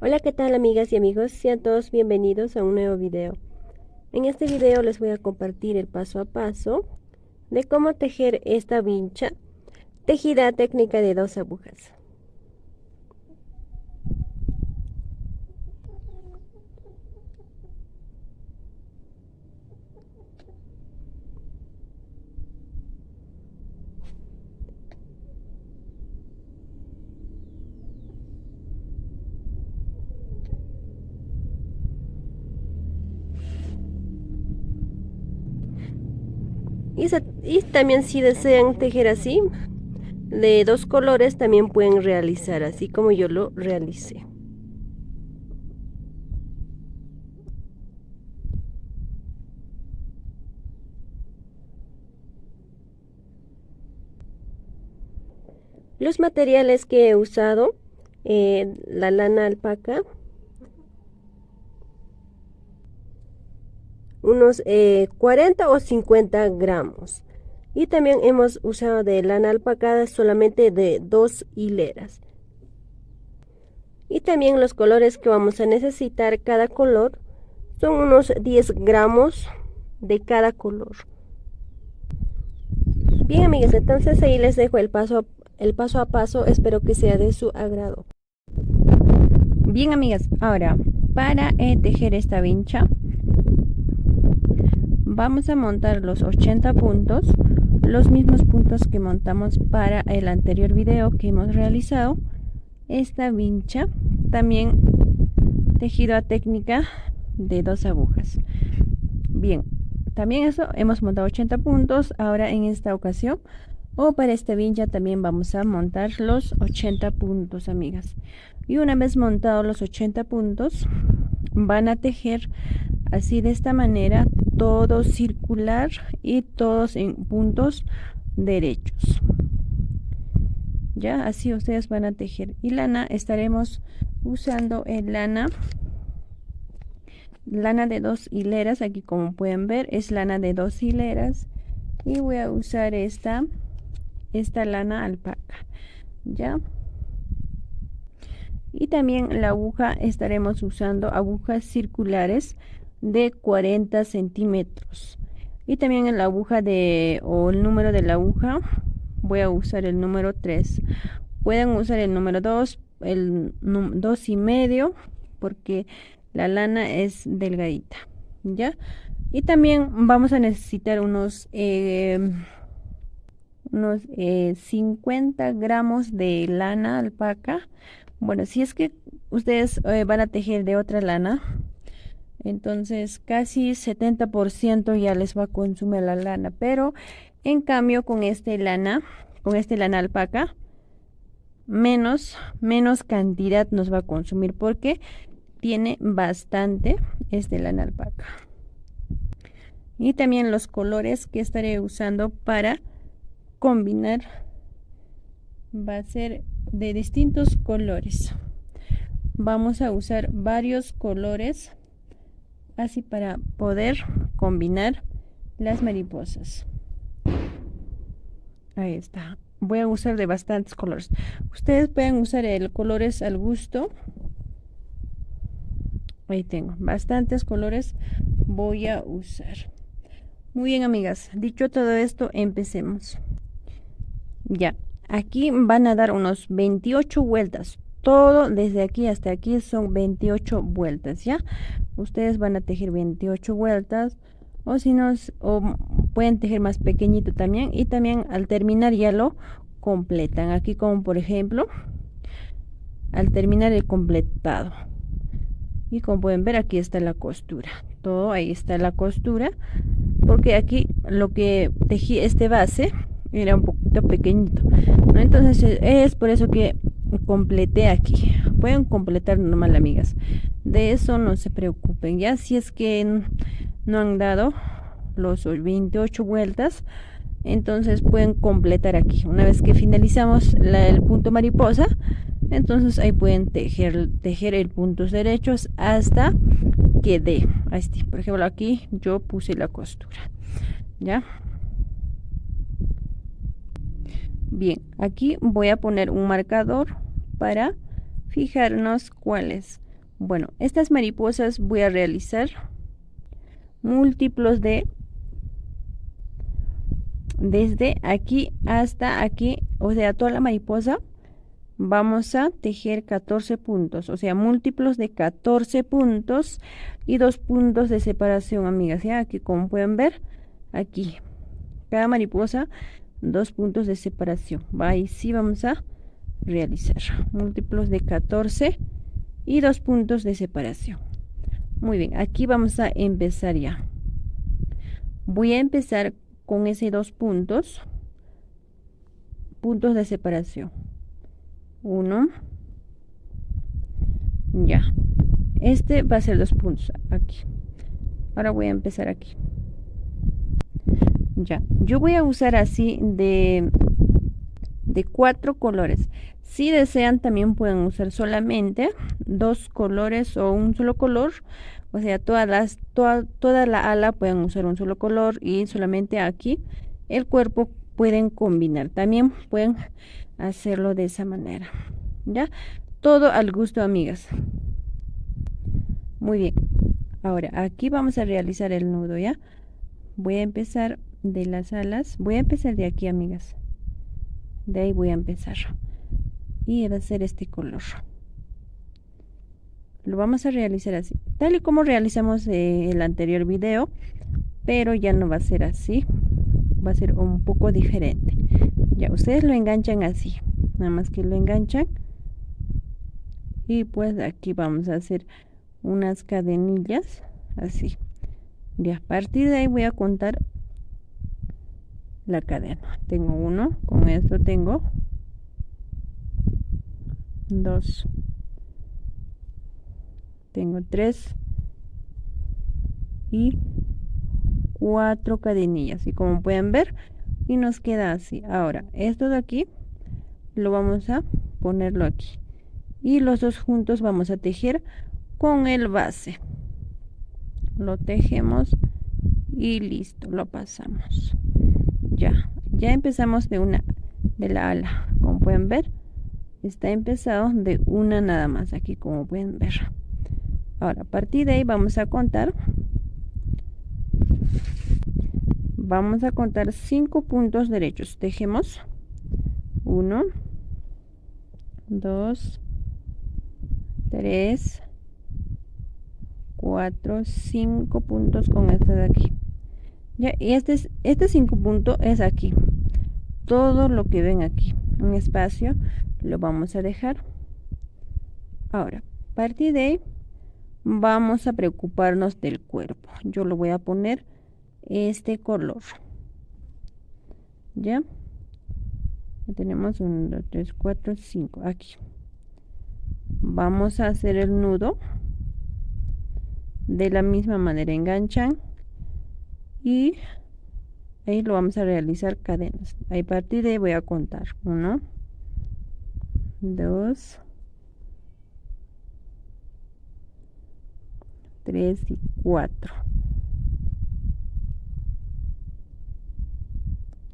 Hola, ¿qué tal amigas y amigos? Sean todos bienvenidos a un nuevo video. En este video les voy a compartir el paso a paso de cómo tejer esta vincha tejida técnica de 2 agujas. Y también si desean tejer así, de 2 colores, también pueden realizar así como yo lo realicé. Los materiales que he usado, la lana alpaca, unos 40 o 50 gramos. Y también hemos usado de lana alpacada solamente de 2 hileras. Y también los colores que vamos a necesitar, cada color, son unos 10 gramos de cada color. Bien, amigas, entonces ahí les dejo el paso a paso. Espero que sea de su agrado. Bien, amigas, ahora para tejer esta vincha vamos a montar los 80 puntos, los mismos puntos que montamos para el anterior video que hemos realizado. Esta vincha también tejido a técnica de 2 agujas. Bien, también eso hemos montado 80 puntos. Ahora en esta ocasión o para esta vincha también vamos a montar los 80 puntos, amigas. Y una vez montados los 80 puntos, van a tejer así de esta manera, todo circular y todos en puntos derechos. Ya así ustedes van a tejer. Y lana estaremos usando el lana de 2 hileras. Aquí como pueden ver es lana de 2 hileras y voy a usar esta lana alpaca. Ya, y también la aguja estaremos usando agujas circulares de 40 centímetros. Y también en la aguja o el número de la aguja voy a usar el número 3. Pueden usar el número 2, el 2,5, porque la lana es delgadita. Ya, y también vamos a necesitar unos 50 gramos de lana alpaca. Bueno, si es que ustedes van a tejer de otra lana, entonces casi 70% ya les va a consumir la lana, pero en cambio con este lana alpaca, menos cantidad nos va a consumir porque tiene bastante lana alpaca. Y también los colores que estaré usando para combinar va a ser de distintos colores. Vamos a usar varios colores así para poder combinar las mariposas. Ahí está. Voy a usar de bastantes colores. Ustedes pueden usar el colores al gusto. Ahí tengo bastantes colores. Voy a usar. Muy bien, amigas. Dicho todo esto, empecemos. Ya. Aquí van a dar unos 28 vueltas. Todo desde aquí hasta aquí son 28 vueltas, ¿ya? Ustedes van a tejer 28 vueltas. O si no, pueden tejer más pequeñito también. Y también al terminar ya lo completan. Aquí como por ejemplo, al terminar el completado. Y como pueden ver, aquí está la costura. Todo ahí está la costura. Porque aquí lo que tejí base era un poquito pequeñito, ¿no? Entonces es por eso que completé aquí. Pueden completar normal, amigas. De eso no se preocupen. Ya si es que no han dado los 28 vueltas, entonces pueden completar aquí. Una vez que finalizamos el punto mariposa, entonces ahí pueden tejer el puntos derechos hasta que dé. Por ejemplo, aquí yo puse la costura. Ya. Bien, aquí voy a poner un marcador para fijarnos cuál es. Bueno, estas mariposas voy a realizar múltiplos de desde aquí hasta aquí, o sea, toda la mariposa vamos a tejer 14 puntos, o sea, múltiplos de 14 puntos y 2 puntos de separación, amigas. Ya aquí, como pueden ver, aquí cada mariposa 2 puntos de separación. Ahí sí vamos a realizar múltiplos de 14 y 2 puntos de separación. Muy bien, aquí vamos a empezar ya. Voy a empezar con ese 2 puntos de separación. 1, ya, este va a ser 2 puntos aquí. Ahora voy a empezar aquí. Ya, yo voy a usar así de 4 colores. Si desean, también pueden usar solamente 2 colores o un solo color. O sea, toda la ala pueden usar un solo color, y solamente aquí el cuerpo pueden combinar. También pueden hacerlo de esa manera. Ya, todo al gusto, amigas. Muy bien. Ahora aquí vamos a realizar el nudo. Ya, voy a empezar de las alas. Voy a empezar de aquí, amigas. De ahí voy a empezar, y va a ser este color. Lo vamos a realizar así, tal y como realizamos el anterior video, pero ya no va a ser así, va a ser un poco diferente. Ya, ustedes lo enganchan así, nada más que lo enganchan, y pues aquí vamos a hacer unas cadenillas así. Y a partir de ahí voy a contar la cadena. Tengo 1, con esto tengo 2, tengo 3 y 4 cadenillas, y como pueden ver, y nos queda así. Ahora esto de aquí lo vamos a ponerlo aquí, y los dos juntos vamos a tejer con el base. Lo tejemos y listo, lo pasamos. Ya empezamos de la ala. Como pueden ver, está empezado de una nada más aquí, como pueden ver. Ahora, a partir de ahí vamos a contar 5 puntos derechos. Tejemos 1, 2, 3, 4, 5 puntos con este de aquí. Ya, y este 5 puntos es aquí. Todo lo que ven aquí, un espacio, lo vamos a dejar. Ahora, a partir de ahí vamos a preocuparnos del cuerpo. Yo lo voy a poner este color. Ya tenemos 1, 2, 3, 4, 5 aquí. Vamos a hacer el nudo de la misma manera. Enganchan, y ahí lo vamos a realizar cadenas. A partir de ahí voy a contar 1, 2, 3 y 4.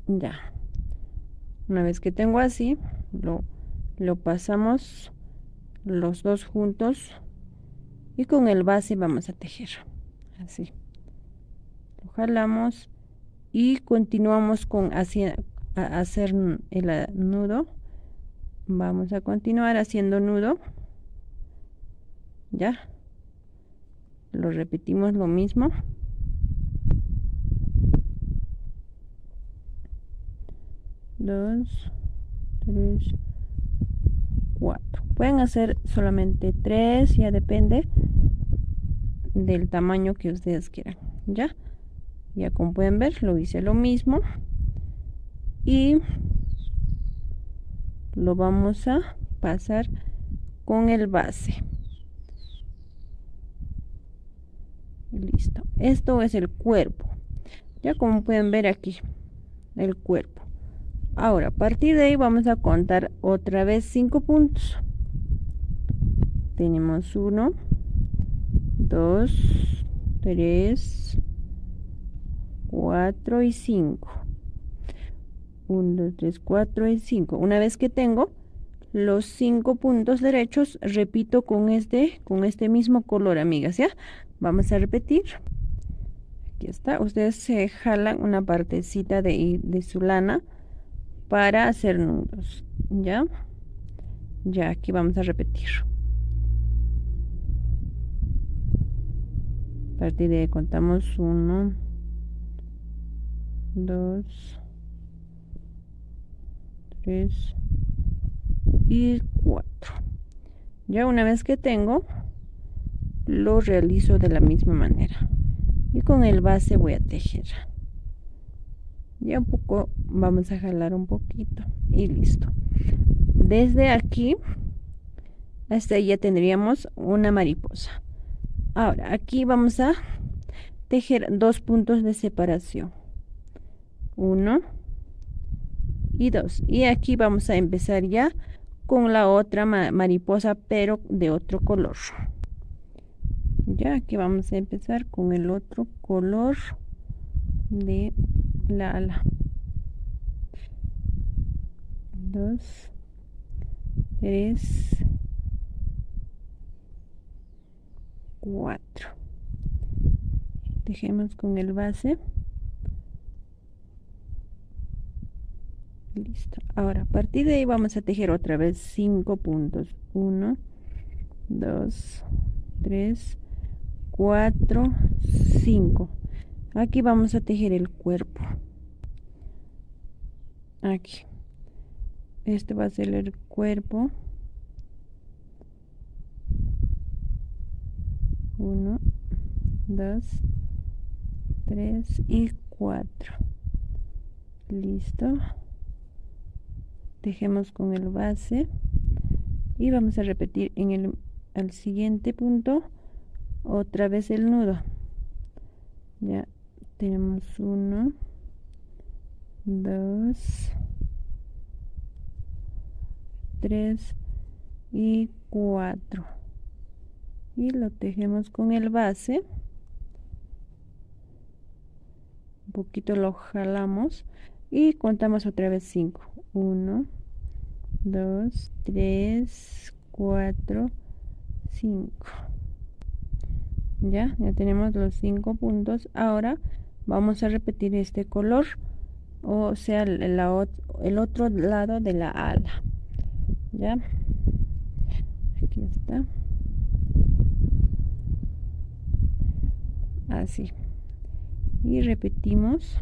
Ya, una vez que tengo así, lo pasamos los dos juntos, y con el base vamos a tejer así. Lo jalamos y continuamos con hacer el nudo. Vamos a continuar haciendo nudo. Ya, lo repetimos lo mismo. 2, 3, 4. Pueden hacer solamente 3, ya depende del tamaño que ustedes quieran. Ya como pueden ver, lo hice lo mismo, y lo vamos a pasar con el base. Listo, esto es el cuerpo. Ya como pueden ver aquí, el cuerpo. Ahora, a partir de ahí vamos a contar otra vez 5 puntos. Tenemos 1, 2, 3, 4 y 5. 1, 2, 3, 4 y 5. Una vez que tengo, los 5 puntos derechos, repito con este mismo color, amigas, ¿ya? Vamos a repetir. Aquí está, ustedes se jalan una partecita de su lana para hacer nudos, ¿ya? Ya, aquí vamos a repetir. A partir de ahí contamos 1, 2, 3 y 4. Ya una vez que tengo, lo realizo de la misma manera. Y con el base voy a tejer. Ya un poco, vamos a jalar un poquito y listo. Desde aquí hasta ahí ya tendríamos una mariposa. Ahora aquí vamos a tejer 2 puntos de separación, 1 y 2, y aquí vamos a empezar ya con la otra mariposa, pero de otro color. Ya aquí vamos a empezar con el otro color de la ala. 2, 3, 4. Tejemos con el base. Listo. Ahora a partir de ahí vamos a tejer otra vez 5 puntos. 1, 2, 3, 4, 5. Aquí vamos a tejer el cuerpo. Aquí. Este va a ser el cuerpo. 1, 2, 3 y 4. Listo. Tejemos con el base y vamos a repetir en al siguiente punto otra vez el nudo. Ya tenemos 1, 2, 3 y 4, y lo tejemos con el base. Un poquito lo jalamos y contamos otra vez 5. 1, 2, 3, 4, 5. Ya tenemos los 5 puntos. Ahora vamos a repetir este color, o sea el otro lado de la ala. Ya aquí está, así, y repetimos.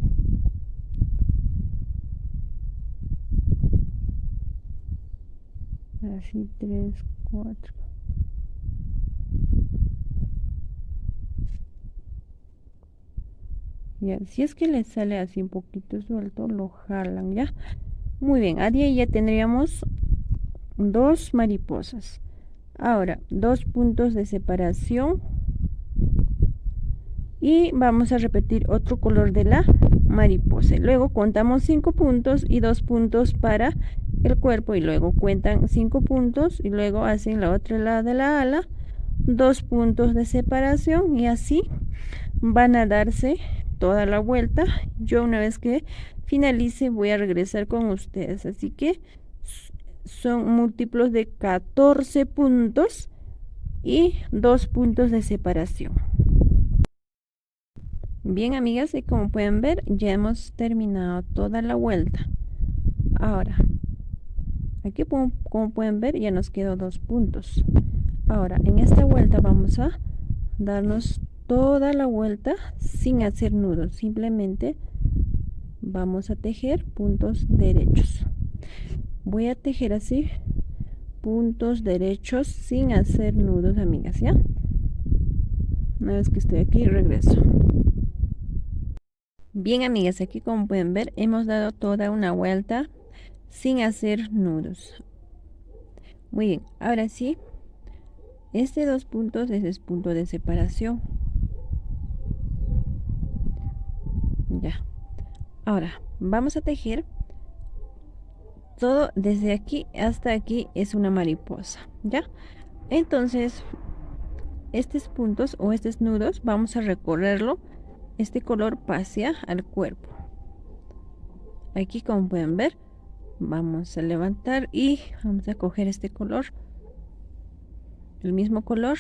Así 3, 4. Ya, si es que les sale así un poquito suelto, lo jalan, ya. Muy bien, ahí ya tendríamos 2 mariposas. Ahora 2 puntos de separación y vamos a repetir otro color de la mariposa. Luego contamos 5 puntos y 2 puntos para el cuerpo, y luego cuentan 5 puntos y luego hacen la otra lado de la ala, 2 puntos de separación, y así van a darse toda la vuelta. Yo una vez que finalice voy a regresar con ustedes, así que son múltiplos de 14 puntos y 2 puntos de separación. Bien, amigas, y como pueden ver ya hemos terminado toda la vuelta. Ahora aquí como pueden ver ya nos quedó 2 puntos. Ahora en esta vuelta vamos a darnos toda la vuelta sin hacer nudos, simplemente vamos a tejer puntos derechos. Voy a tejer así puntos derechos sin hacer nudos, amigas, ya. Una vez que estoy aquí regreso. Bien, amigas, aquí como pueden ver hemos dado toda una vuelta sin hacer nudos. Muy bien, ahora sí, este 2 puntos es el punto de separación. Ya, ahora vamos a tejer todo desde aquí hasta aquí, es una mariposa, ya. Entonces estos puntos o estos nudos vamos a recorrerlo, este color pasea al cuerpo. Aquí como pueden ver vamos a levantar y vamos a coger este color, el mismo color,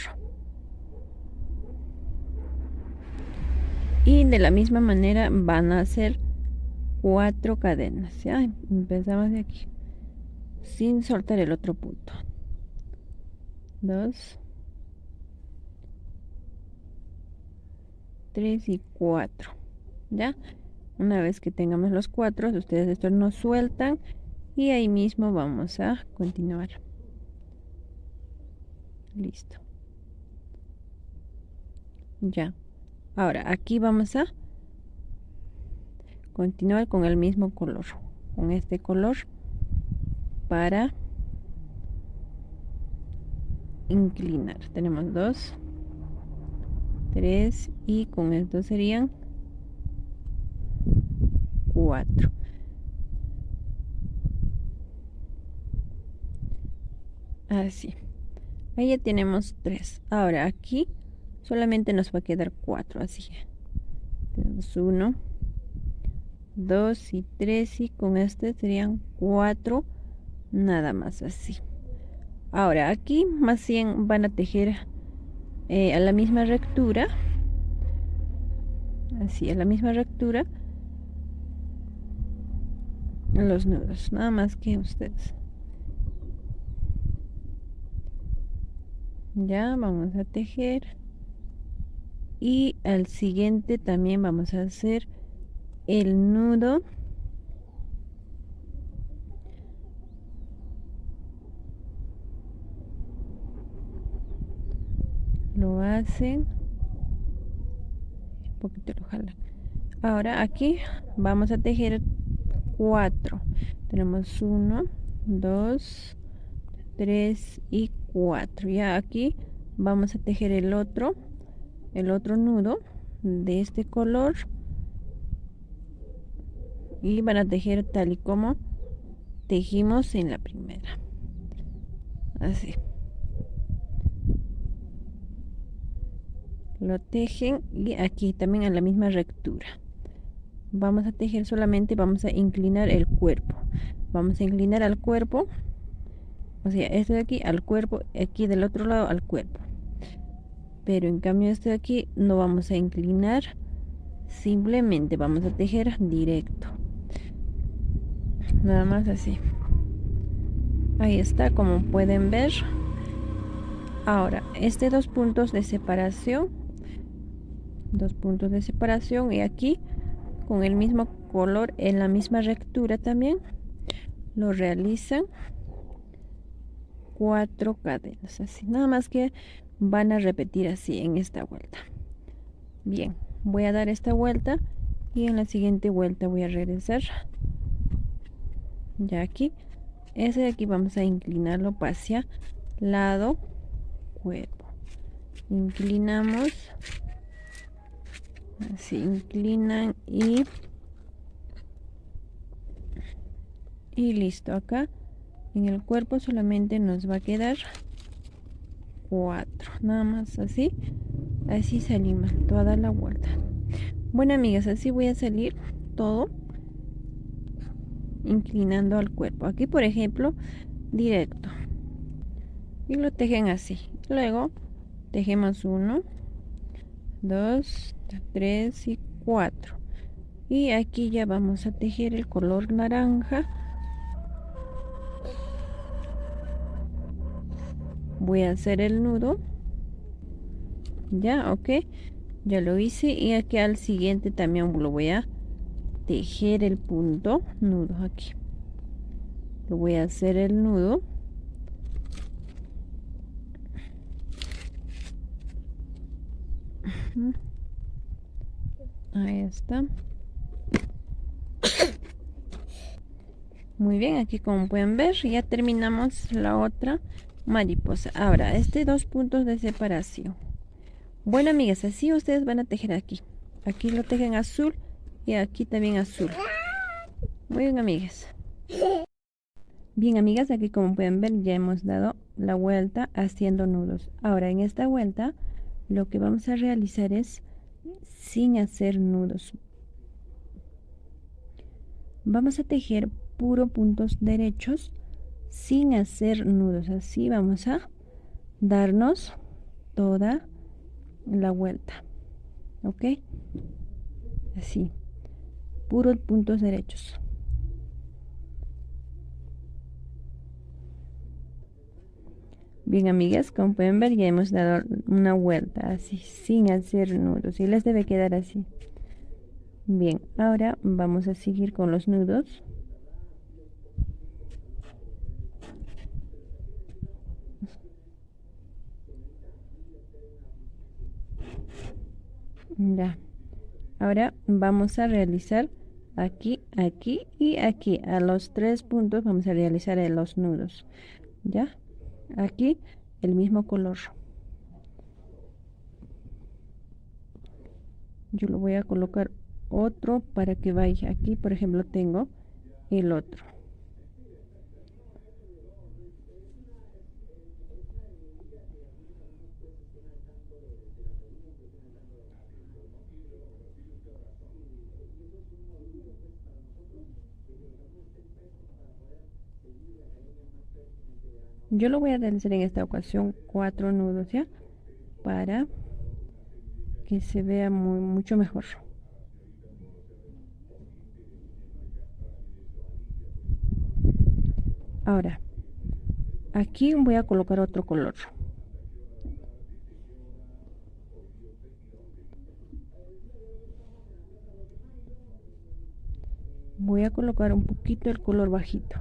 y de la misma manera van a hacer 4 cadenas. Ya empezamos de aquí sin soltar el otro punto. 2, 3 y 4. Ya una vez que tengamos los 4, ustedes esto nos sueltan y ahí mismo vamos a continuar. Listo. Ya. Ahora aquí vamos a continuar con el mismo color, con este color, para inclinar. Tenemos 2, 3 y con esto serían 4. Así. Ahí ya tenemos 3. Ahora aquí solamente nos va a quedar 4, así. Tenemos 1, 2 y 3 y con este serían 4, nada más así. Ahora aquí más bien van a tejer a la misma rectura, así, a la misma rectura, los nudos, nada más que ustedes. Ya vamos a tejer y al siguiente también vamos a hacer el nudo lo hacen un poquito, lo jalan. Ahora aquí vamos a tejer 4. Tenemos 1, 2, 3 y 4. Ya aquí vamos a tejer el otro nudo de este color y van a tejer tal y como tejimos en la primera, así. Lo tejen y aquí también a la misma rectura vamos a tejer, solamente vamos a inclinar el cuerpo, vamos a inclinar al cuerpo, o sea, este de aquí al cuerpo, aquí del otro lado al cuerpo, pero en cambio este de aquí no vamos a inclinar, simplemente vamos a tejer directo, nada más así. Ahí está, como pueden ver. Ahora este 2 puntos de separación, y aquí con el mismo color en la misma rectura también lo realizan 4 cadenas, así, nada más que van a repetir así en esta vuelta. Bien, voy a dar esta vuelta y en la siguiente vuelta voy a regresar. Ya aquí, ese de aquí vamos a inclinarlo hacia lado cuerpo, inclinamos, así inclinan y listo. Acá en el cuerpo solamente nos va a quedar 4, nada más así salimos toda la vuelta. Bueno, amigas, así voy a salir todo inclinando al cuerpo. Aquí por ejemplo directo y lo tejen así, luego tejemos 1, 2, 3 y 4 y aquí ya vamos a tejer el color naranja. Voy a hacer el nudo, ya, ok, ya lo hice, y aquí al siguiente también lo voy a tejer el punto nudo. Aquí lo voy a hacer el nudo, ahí está. Muy bien, aquí como pueden ver ya terminamos la otra mariposa. Ahora este 2 puntos de separación. Bueno, amigas, así ustedes van a tejer aquí lo tejen azul y aquí también azul. Muy bien, amigas. Bien, amigas, aquí como pueden ver ya hemos dado la vuelta haciendo nudos. Ahora en esta vuelta lo que vamos a realizar es sin hacer nudos. Vamos a tejer puro puntos derechos sin hacer nudos. Así vamos a darnos toda la vuelta, ¿ok? Así, puros puntos derechos. Bien, amigas, como pueden ver, ya hemos dado una vuelta así sin hacer nudos y les debe quedar así. Bien, ahora vamos a seguir con los nudos. Ya. Ahora vamos a realizar aquí, aquí y aquí. A los 3 puntos vamos a realizar los nudos. ¿Ya? Aquí el mismo color. Yo lo voy a colocar otro para que vaya. Aquí, por ejemplo, tengo el otro. Yo lo voy a realizar en esta ocasión 4 nudos, ¿ya? Para que se vea mucho mejor. Ahora, aquí voy a colocar otro color. Voy a colocar un poquito el color bajito.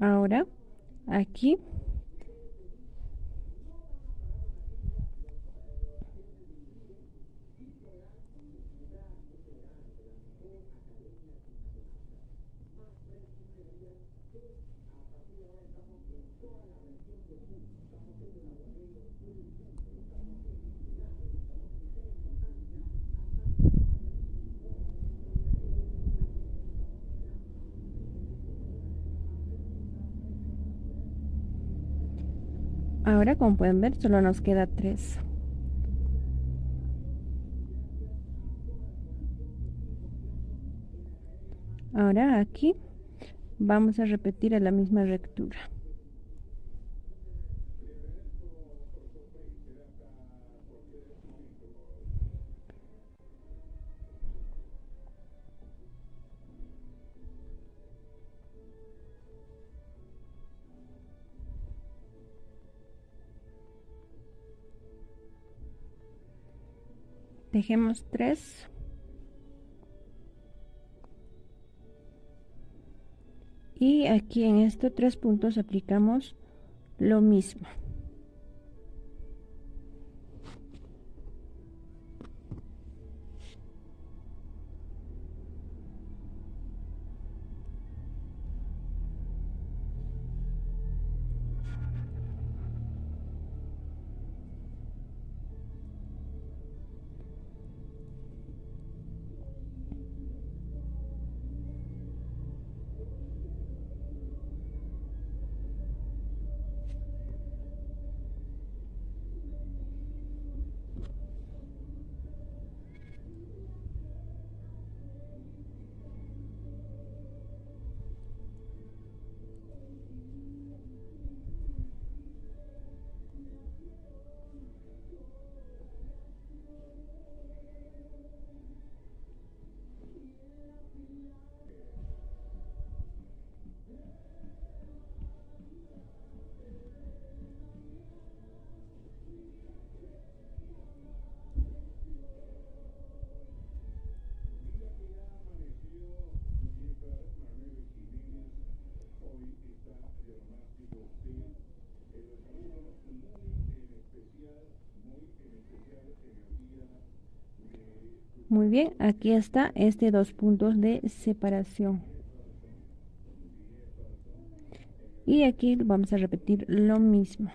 Ahora, aquí Ahora, como pueden ver, solo nos queda 3. Ahora aquí vamos a repetir la misma rectura. Dejemos 3. Y aquí en estos 3 puntos aplicamos lo mismo. Muy bien, aquí está 2 puntos de separación. Y aquí vamos a repetir lo mismo.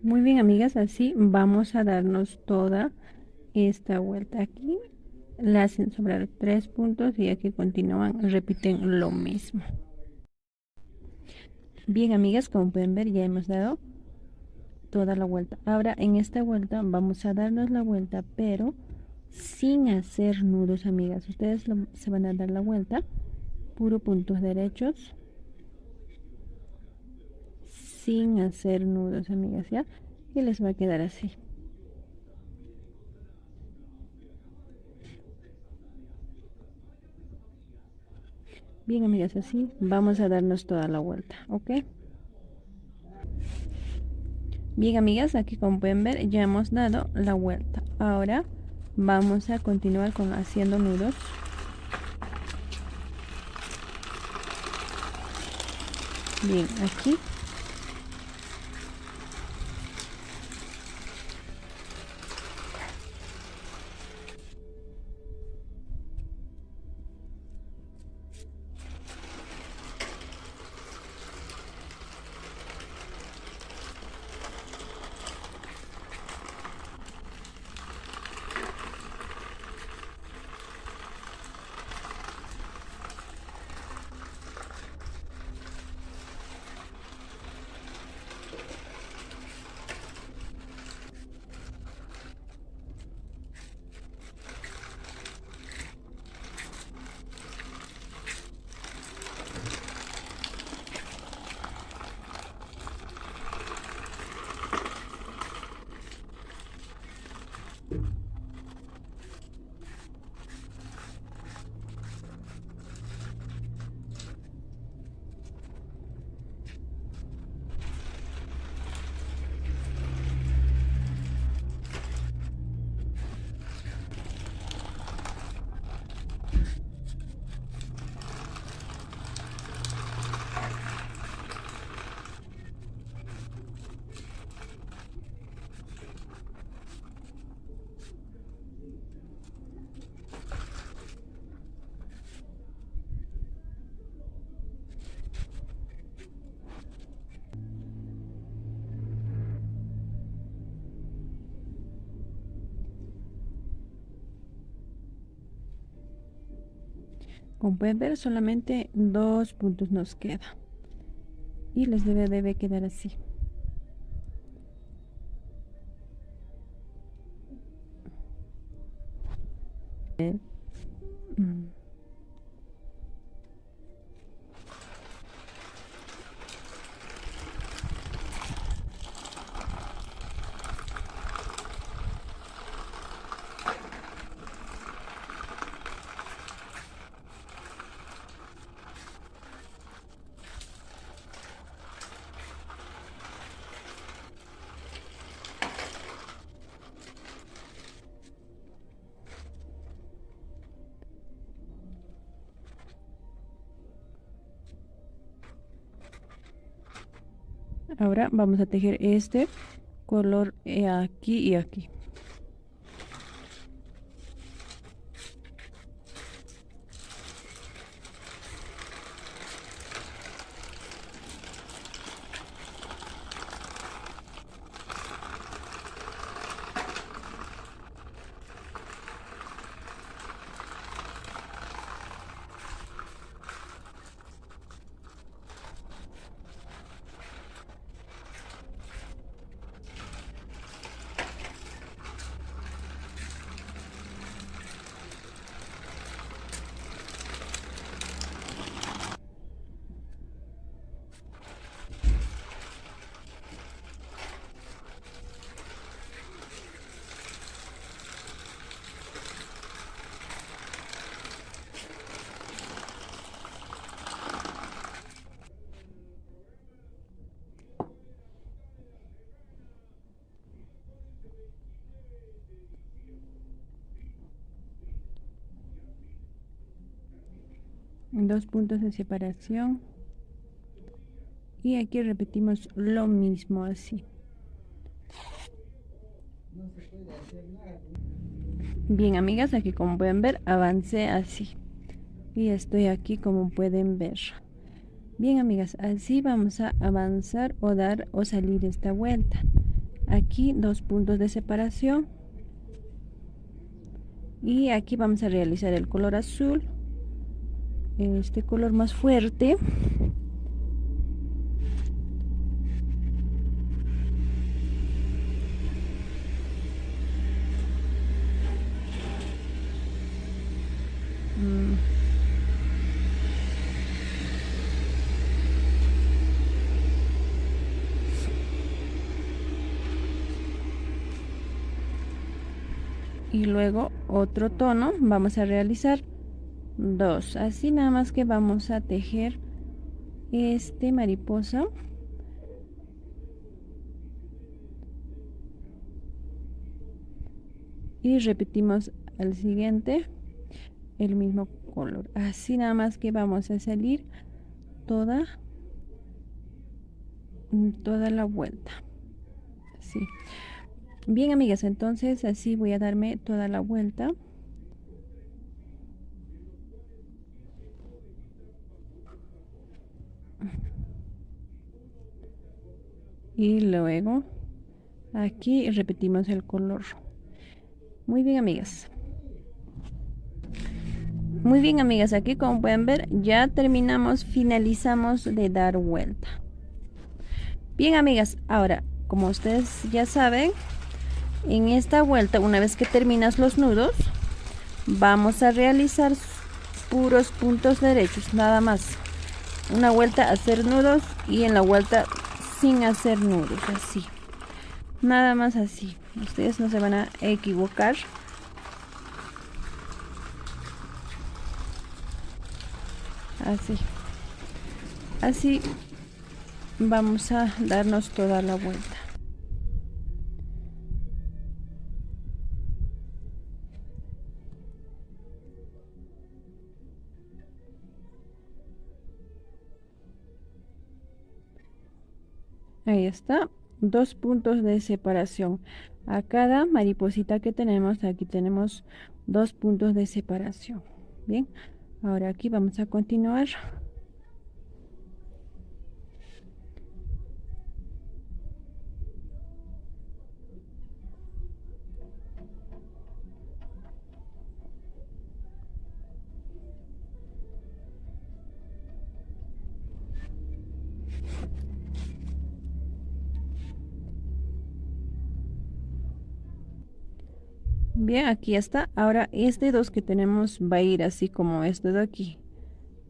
Muy bien, amigas, así vamos a darnos toda esta vuelta. Aquí la hacen sobrar 3 puntos y aquí continúan, repiten lo mismo. Bien, amigas, como pueden ver, ya hemos dado toda la vuelta. Ahora en esta vuelta vamos a darnos la vuelta, pero sin hacer nudos, amigas. Ustedes se van a dar la vuelta, puro puntos derechos, sin hacer nudos, amigas, ¿ya? Y les va a quedar así. Bien, amigas, así vamos a darnos toda la vuelta, ¿ok? Bien, amigas, aquí como pueden ver ya hemos dado la vuelta. Ahora vamos a continuar con haciendo nudos. Bien, aquí. Como pueden ver, solamente 2 puntos nos queda. Y les debe quedar así. Ahora vamos a tejer este color aquí y aquí. Dos puntos de separación y aquí repetimos lo mismo así. Bien, amigas, aquí como pueden ver avancé así y estoy aquí como pueden ver. Bien, amigas, así vamos a avanzar o dar o salir esta vuelta. Aquí 2 puntos de separación y aquí vamos a realizar el color azul, este color más fuerte. Y luego otro tono, vamos a realizar 2, así nada más que vamos a tejer este mariposa y repetimos al siguiente el mismo color, así nada más que vamos a salir toda la vuelta así. Bien, amigas, entonces así voy a darme toda la vuelta. Y luego aquí repetimos el color. Muy bien, amigas. Muy bien, amigas, aquí como pueden ver ya terminamos, finalizamos de dar vuelta. Bien, amigas, ahora como ustedes ya saben, en esta vuelta, una vez que terminas los nudos, vamos a realizar puros puntos derechos, nada más. Una vuelta a hacer nudos y en la vuelta sin hacer nudos, así. Nada más así. Ustedes no se van a equivocar. Así. Así vamos a darnos toda la vuelta. Ahí está, 2 puntos de separación. A cada mariposita que tenemos, aquí tenemos 2 puntos de separación. Bien, ahora aquí vamos a continuar. Bien, aquí está. Ahora este 2 que tenemos va a ir así como este de aquí.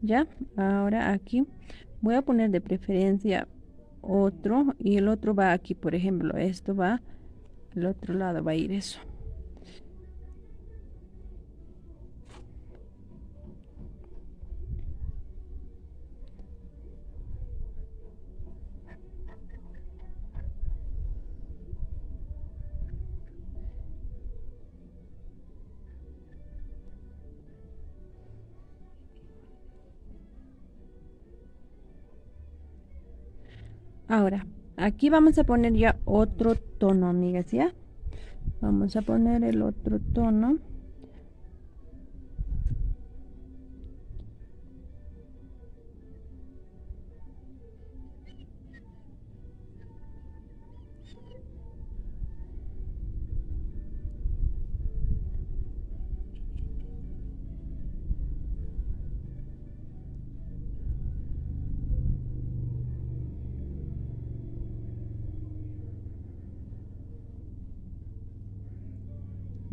Ya, ahora aquí voy a poner de preferencia otro y el otro va aquí, por ejemplo, esto va, el otro lado va a ir eso. Ahora, aquí vamos a poner ya otro tono, amigas, ¿ya? Vamos a poner el otro tono.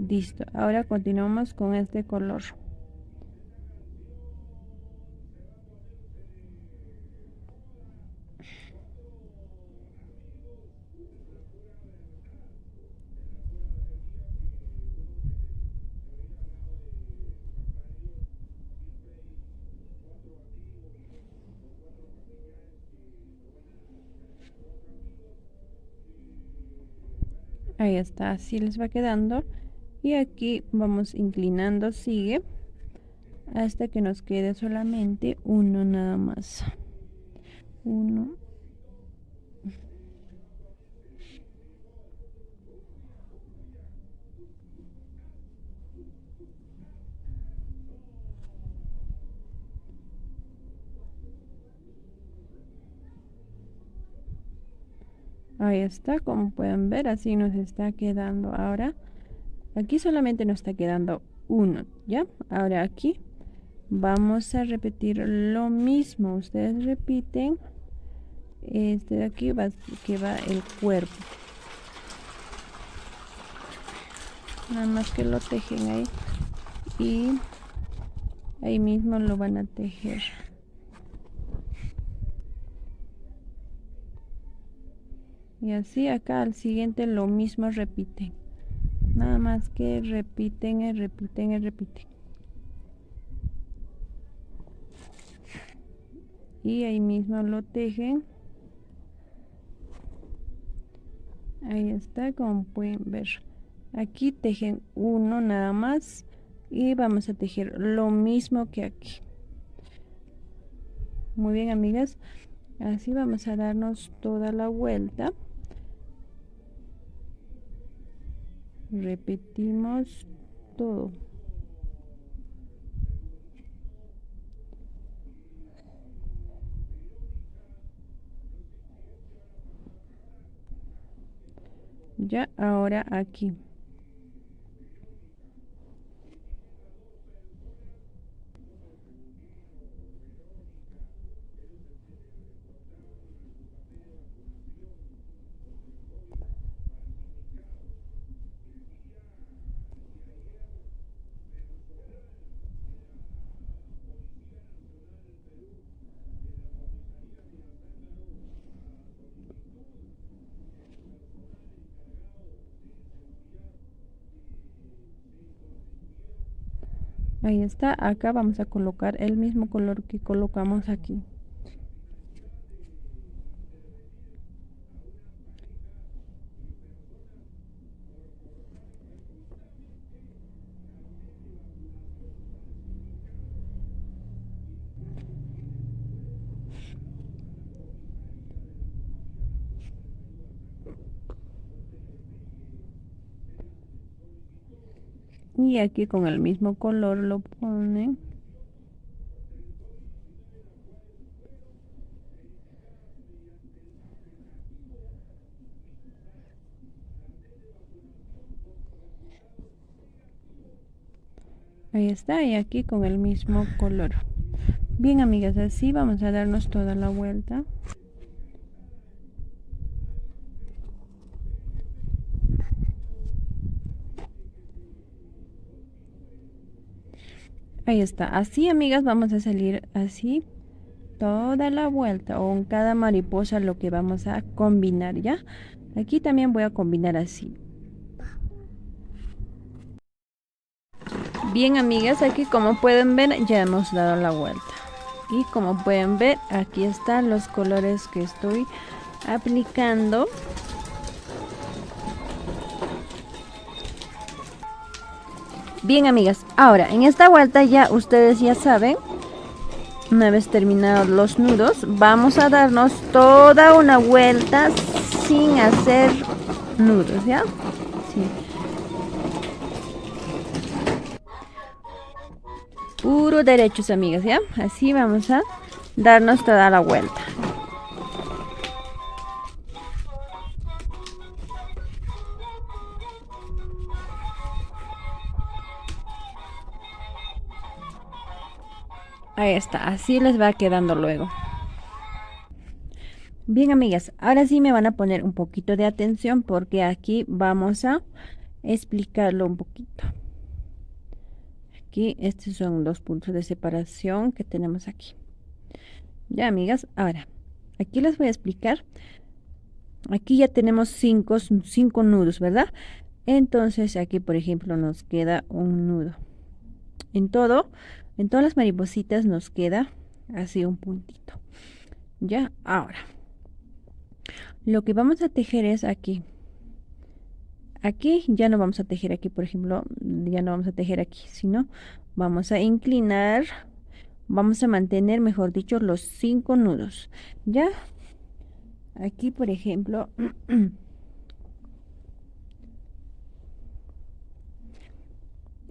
Listo, ahora continuamos con este color. Ahí está, así les va quedando. Y aquí vamos inclinando, sigue, hasta que nos quede solamente uno nada más. Uno. Ahí está, como pueden ver, así nos está quedando ahora. Aquí solamente nos está quedando uno, ¿ya? Ahora aquí vamos a repetir lo mismo. Ustedes repiten. Este de aquí que va el cuerpo. Nada más que lo tejen ahí. Y ahí mismo lo van a tejer. Y así acá al siguiente lo mismo repiten. Nada más que repiten y repiten y repiten. Y ahí mismo lo tejen. Ahí está, como pueden ver. Aquí tejen uno nada más. Y vamos a tejer lo mismo que aquí. Muy bien, amigas. Así vamos a darnos toda la vuelta. Repetimos todo. Ya, ahora aquí. Ahí está, acá vamos a colocar el mismo color que colocamos aquí. Y aquí con el mismo color lo ponen. Ahí está, y aquí con el mismo color. Bien, amigas, así vamos a darnos toda la vuelta. Ahí está, así, amigas, vamos a salir así toda la vuelta, o en cada mariposa lo que vamos a combinar, ¿ya? Aquí también voy a combinar así. Bien, amigas, aquí como pueden ver ya hemos dado la vuelta. Y como pueden ver, aquí están los colores que estoy aplicando. Bien, amigas, ahora en esta vuelta ya ustedes ya saben, una vez terminados los nudos, vamos a darnos toda una vuelta sin hacer nudos, ¿ya? Sí. Puro derechos, amigas, ¿ya? Así vamos a darnos toda la vuelta. Ahí está, así les va quedando luego. Bien, amigas, ahora sí me van a poner un poquito de atención porque aquí vamos a explicarlo un poquito. Aquí, estos son los puntos de separación que tenemos aquí. Ya, amigas, ahora, aquí les voy a explicar. Aquí ya tenemos cinco nudos, ¿verdad? Entonces, aquí, por ejemplo, nos queda un nudo. En todas las maripositas nos queda así un puntito. Ya, ahora, lo que vamos a tejer es aquí. Aquí ya no vamos a tejer aquí, por ejemplo, ya no vamos a tejer aquí, sino vamos a inclinar, vamos a mantener, mejor dicho, los 5 nudos. Ya, aquí, por ejemplo,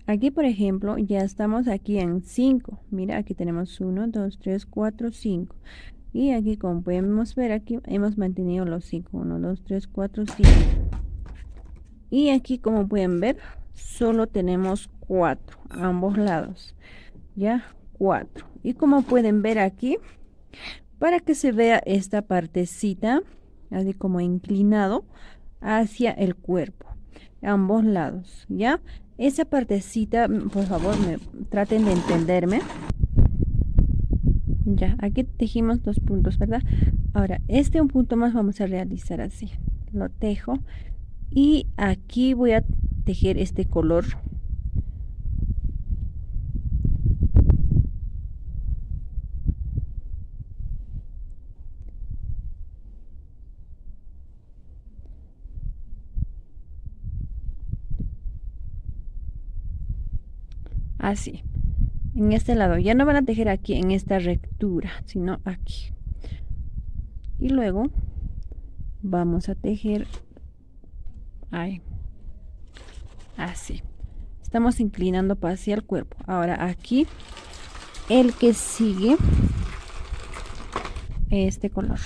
aquí, por ejemplo, ya estamos aquí en 5. Mira, aquí tenemos 1, 2, 3, 4, 5. Y aquí, como podemos ver, aquí hemos mantenido los 5. 1, 2, 3, 4, 5. Y aquí, como pueden ver, solo tenemos 4 a ambos lados. Ya, 4. Y como pueden ver aquí, para que se vea esta partecita, así como inclinado hacia el cuerpo, a ambos lados, ¿ya? Esa partecita, por favor, traten de entenderme. Ya, aquí tejimos 2 puntos, ¿verdad? Ahora, un punto más vamos a realizar así. Lo tejo. Y aquí voy a tejer este color. Así. En este lado. Ya no van a tejer aquí en esta rectura, sino aquí. Y luego vamos a tejer ahí. Así. Estamos inclinando hacia el cuerpo. Ahora aquí el que sigue este color.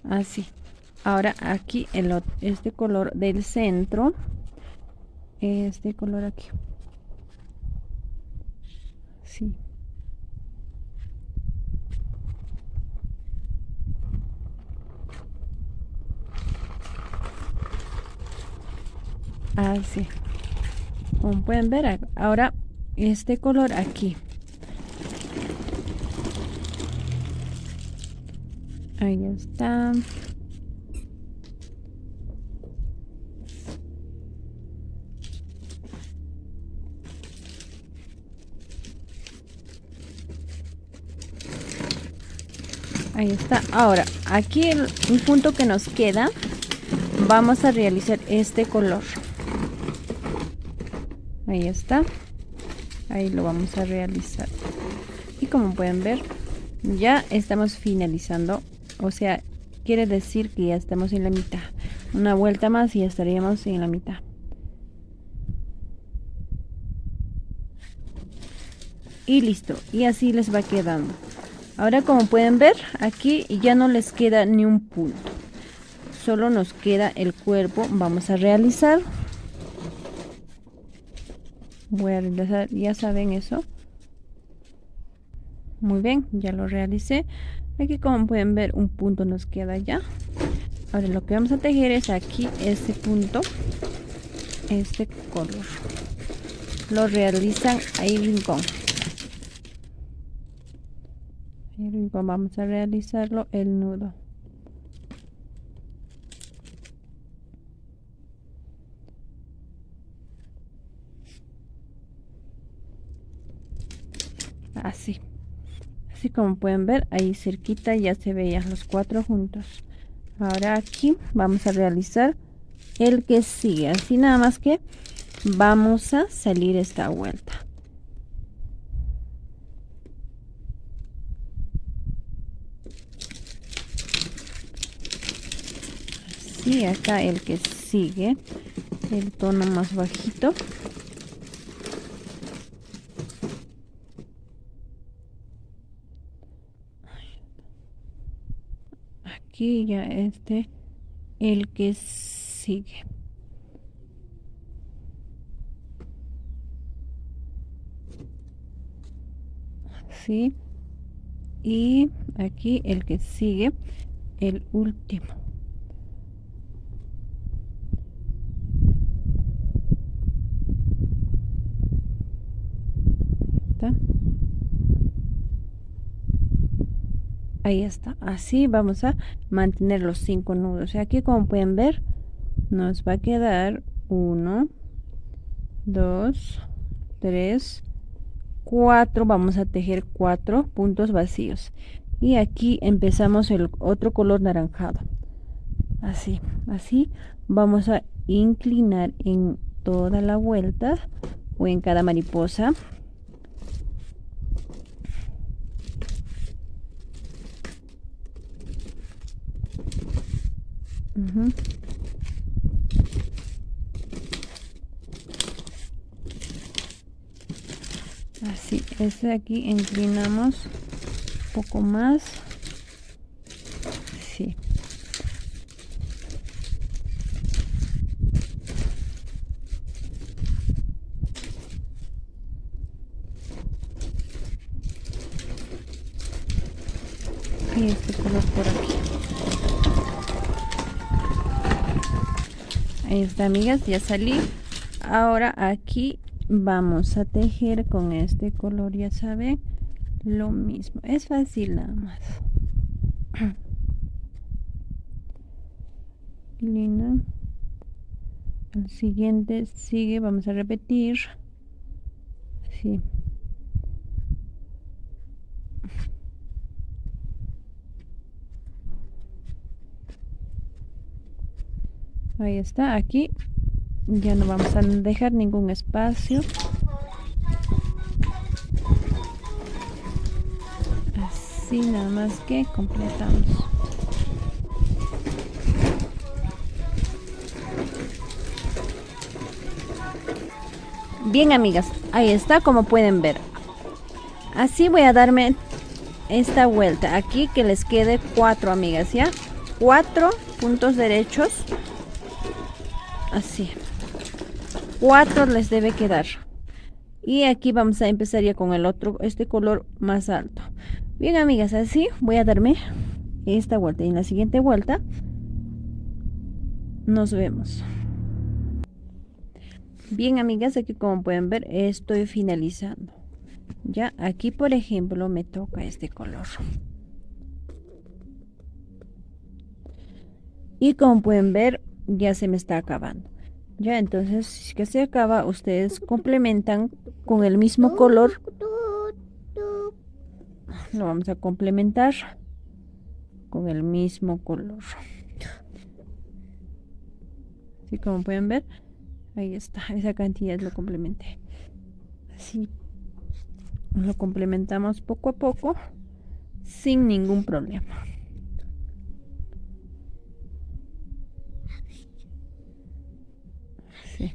Así. Ahora aquí este color del centro, este color aquí. Sí. Así. Como pueden ver, ahora este color aquí. Ahí está. Ahí está. Ahora, aquí el punto que nos queda, vamos a realizar este color. Ahí está. Ahí lo vamos a realizar. Y como pueden ver, ya estamos finalizando. O sea, quiere decir que ya estamos en la mitad. Una vuelta más y ya estaríamos en la mitad. Y listo. Y así les va quedando. Ahora, como pueden ver, aquí ya no les queda ni un punto. Solo nos queda el cuerpo. Vamos a realizar. Voy a realizar, ya saben eso. Muy bien, ya lo realicé. Aquí, como pueden ver, un punto nos queda ya. Ahora lo que vamos a tejer es aquí este punto, este color. Lo realizan ahí rincón. Ahí rincón vamos a realizarlo el nudo. Así. Así como pueden ver, ahí cerquita ya se veían los 4 juntos. Ahora aquí vamos a realizar el que sigue. Así nada más que vamos a salir esta vuelta. Así, acá el que sigue, el tono más bajito. Aquí ya este, el que sigue. Así. Y aquí el que sigue, el último. ¿Está? Ahí está. Así vamos a mantener los 5 nudos. Y aquí, como pueden ver, nos va a quedar 1, 2, 3, 4. Vamos a tejer 4 puntos vacíos. Y aquí empezamos el otro color naranjado. Así, así vamos a inclinar en toda la vuelta o en cada mariposa. Así, este de aquí inclinamos un poco más. Sí. Y este color por aquí. Ahí está, amigas, ya salí. Ahora aquí vamos a tejer con este color, ya saben, lo mismo. Es fácil nada más. Linda. El siguiente sigue, vamos a repetir. Sí. Ahí está, aquí ya no vamos a dejar ningún espacio. Así nada más que completamos. Bien, amigas, ahí está, como pueden ver. Así voy a darme esta vuelta aquí, que les quede 4, amigas, ya 4 puntos derechos. Así 4 les debe quedar. Y aquí vamos a empezar ya con el otro, este color más alto. Bien, amigas, así voy a darme esta vuelta. Y en la siguiente vuelta nos vemos. Bien, amigas, aquí como pueden ver estoy finalizando. Ya aquí, por ejemplo, me toca este color. Y como pueden ver, ya se me está acabando. Ya, entonces, si que se acaba, ustedes complementan con el mismo color. Lo vamos a complementar con el mismo color. Así como pueden ver, ahí está, esa cantidad lo complementé. Así lo complementamos poco a poco sin ningún problema. Sí.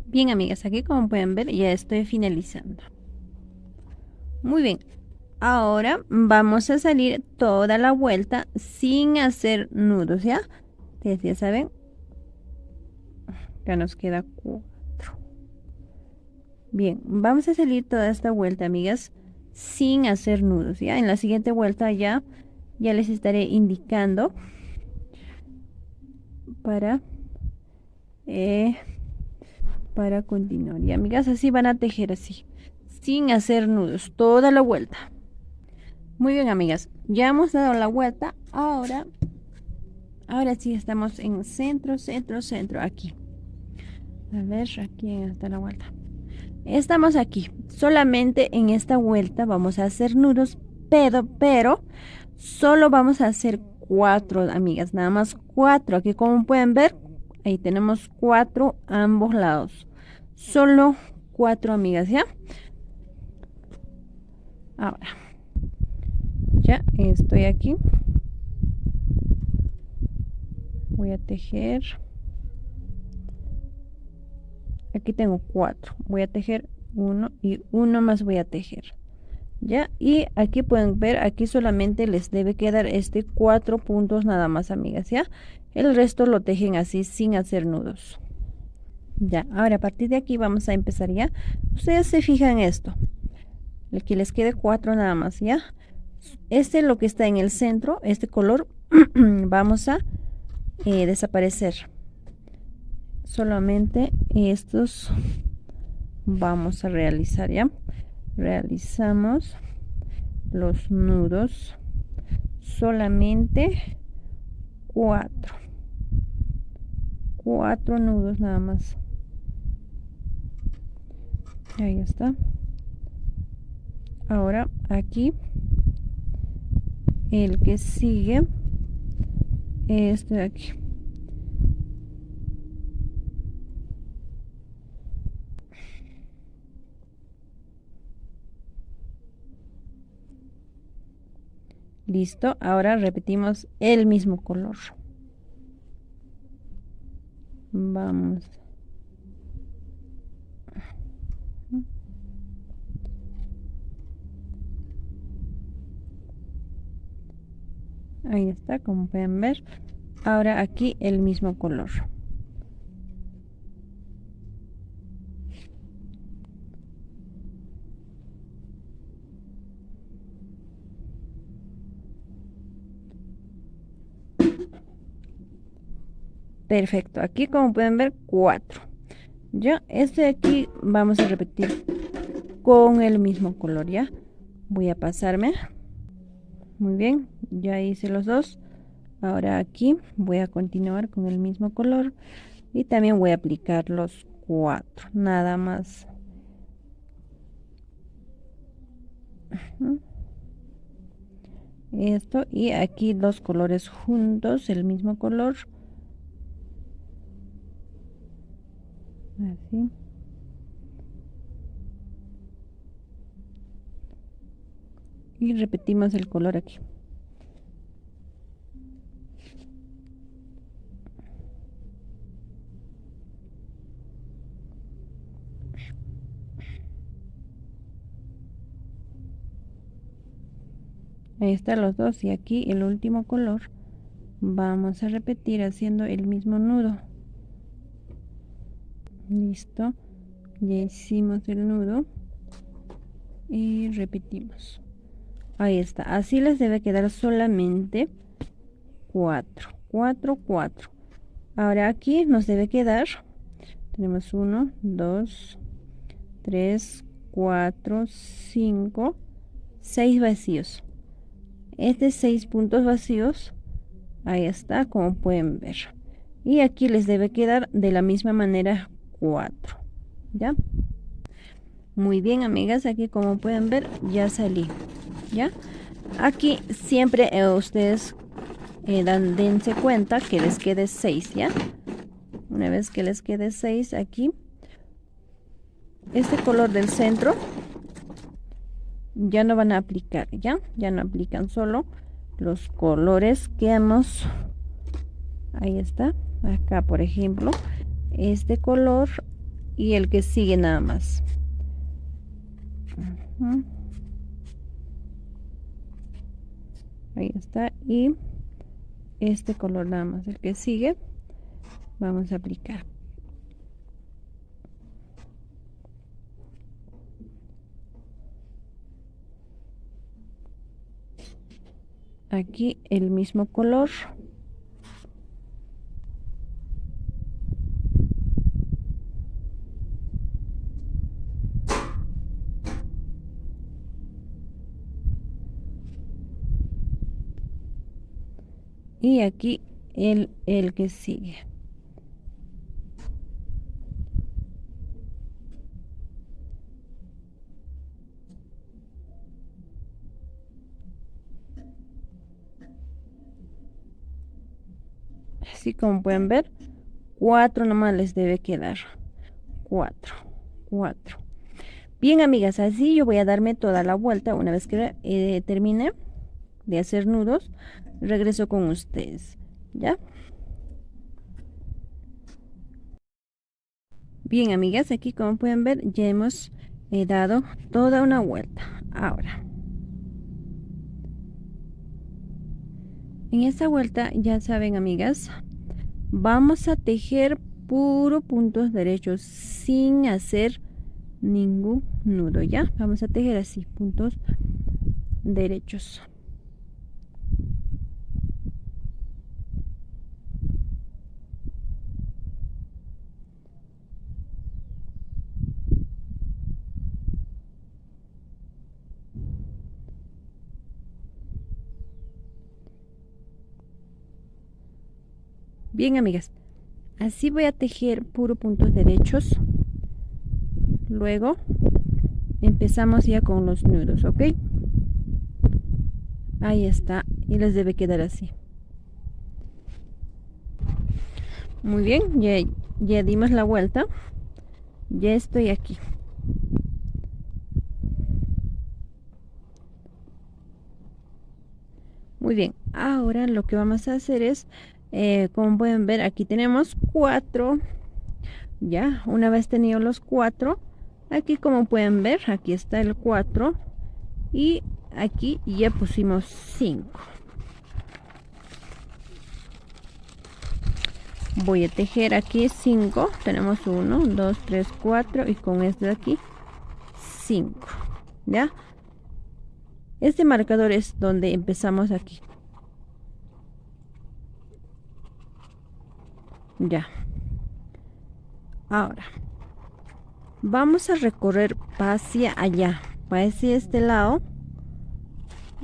Bien, amigas, aquí como pueden ver ya estoy finalizando. Muy bien, ahora vamos a salir toda la vuelta sin hacer nudos, ¿ya? Ustedes ya saben, ya nos queda 4. Bien, vamos a salir toda esta vuelta, amigas, sin hacer nudos, ¿ya? En la siguiente vuelta ya les estaré indicando para continuar. Y amigas, así van a tejer así, sin hacer nudos, toda la vuelta. Muy bien, amigas, ya hemos dado la vuelta. Ahora sí estamos en centro, aquí. A ver, aquí está la vuelta. Estamos aquí. Solamente en esta vuelta vamos a hacer nudos, pero solo vamos a hacer 4, amigas, nada más 4. Aquí como pueden ver, ahí tenemos 4 a ambos lados. Solo 4, amigas, ¿ya? Ahora, ya estoy aquí. Voy a tejer. Aquí tengo 4. Voy a tejer 1 y 1 más voy a tejer. Ya, y aquí pueden ver, aquí solamente les debe quedar 4 puntos nada más, amigas, ¿ya? El resto lo tejen así sin hacer nudos. Ya, ahora a partir de aquí vamos a empezar, ¿ya? Ustedes se fijan esto. Aquí les quede 4 nada más, ¿ya? Lo que está en el centro, este color, vamos a desaparecer. Solamente estos vamos a realizar, ¿ya? Realizamos los nudos, solamente 4 nudos nada más. Ahí está. Ahora aquí el que sigue, este de aquí. Listo, ahora repetimos el mismo color. Vamos. Ahí está, como pueden ver. Ahora aquí el mismo color. Perfecto, aquí como pueden ver 4. Ya, de aquí vamos a repetir con el mismo color, ya. Voy a pasarme. Muy bien, ya hice los dos. Ahora aquí voy a continuar con el mismo color y también voy a aplicar los 4, nada más. Esto, y aquí dos colores juntos, el mismo color. Así. Y repetimos el color aquí. Ahí están los dos, y aquí el último color vamos a repetir haciendo el mismo nudo. Listo, ya hicimos el nudo y repetimos. Ahí está, así les debe quedar solamente 4. Ahora aquí nos debe quedar, tenemos 1, 2, 3, 4, 5, 6 vacíos. 6 puntos vacíos, ahí está, como pueden ver. Y aquí les debe quedar de la misma manera 4, ¿ya? Muy bien, amigas, aquí como pueden ver ya salí, ¿ya? Aquí siempre ustedes dense cuenta que les quede 6, ¿ya? Una vez que les quede 6 aquí, este color del centro ya no van a aplicar, ya no aplican, solo los colores que hemos, ahí está, acá por ejemplo, este color y el que sigue nada más. Ahí está, y este color nada más, el que sigue vamos a aplicar. Aquí el mismo color. Y aquí el que sigue. Así como pueden ver, 4 nomás les debe quedar. 4, 4. Bien, amigas, así yo voy a darme toda la vuelta. Una vez que termine de hacer nudos, regreso con ustedes, ¿ya? Bien, amigas, aquí como pueden ver, ya hemos dado toda una vuelta. Ahora, en esta vuelta, ya saben, amigas, vamos a tejer puro puntos derechos sin hacer ningún nudo, ¿ya? Vamos a tejer así, puntos derechos. Bien, amigas, así voy a tejer puro puntos derechos. Luego empezamos ya con los nudos, ¿ok? Ahí está, y les debe quedar así. Muy bien, ya dimos la vuelta. Ya estoy aquí. Muy bien, ahora lo que vamos a hacer es, como pueden ver, aquí tenemos 4. Ya, una vez tenido los 4, aquí como pueden ver, aquí está el 4 y aquí ya pusimos 5. Voy a tejer aquí 5. Tenemos 1, 2, 3, 4 y con este de aquí 5. ¿Ya? Este marcador es donde empezamos aquí. Ya. Ahora, vamos a recorrer hacia allá, hacia este lado.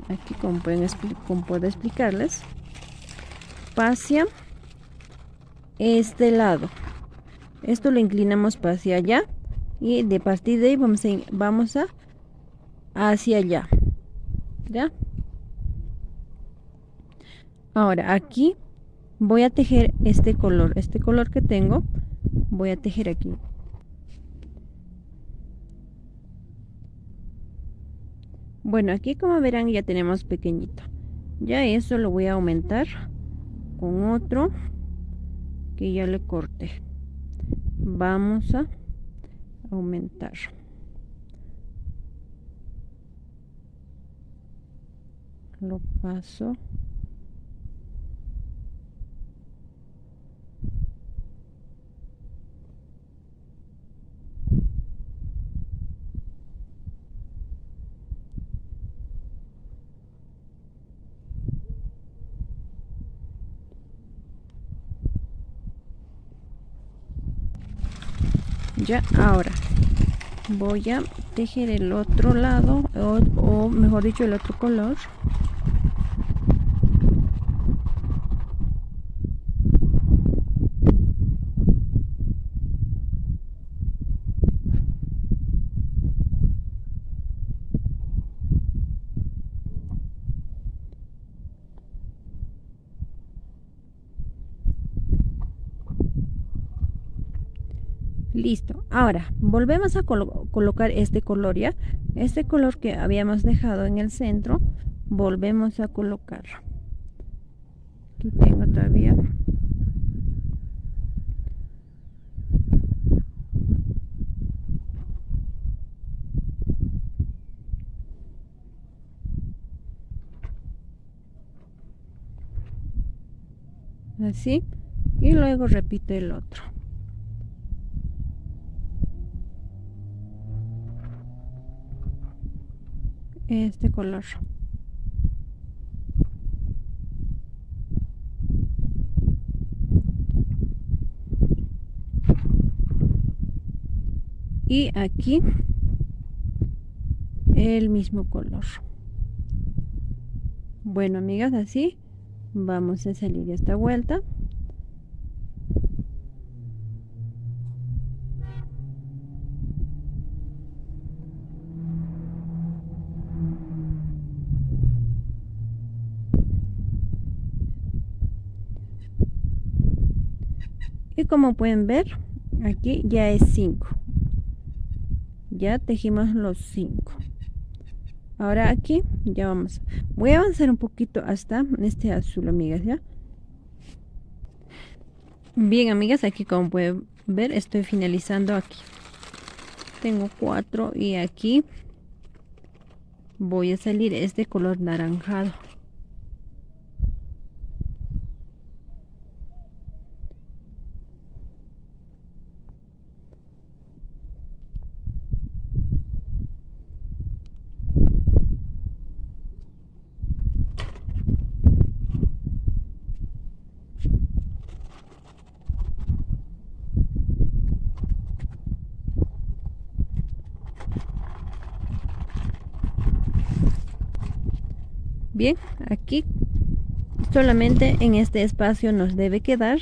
Aquí como puedo explicarles. Hacia este lado. Esto lo inclinamos hacia allá. Y de partir de ahí vamos a hacia allá. ¿Ya? Ahora aquí voy a tejer este color que tengo, voy a tejer aquí. Bueno, aquí como verán ya tenemos pequeñito. Ya eso lo voy a aumentar con otro que ya le corté. Vamos a aumentar. Lo paso. Ya, ahora voy a tejer el otro lado o mejor dicho el otro color. Listo, ahora volvemos a colocar este color, ya este color que habíamos dejado en el centro, volvemos a colocar. Aquí tengo todavía así y luego repito el otro. Este color. Y aquí el mismo color. Bueno, amigas, así vamos a salir esta vuelta. Y como pueden ver, aquí ya es 5. Ya tejimos los 5. Ahora aquí ya vamos. Voy a avanzar un poquito hasta este azul, amigas, ¿ya? Bien, amigas, aquí como pueden ver, estoy finalizando aquí. Tengo 4 y aquí voy a salir este color naranjado. Bien, aquí solamente en este espacio nos debe quedar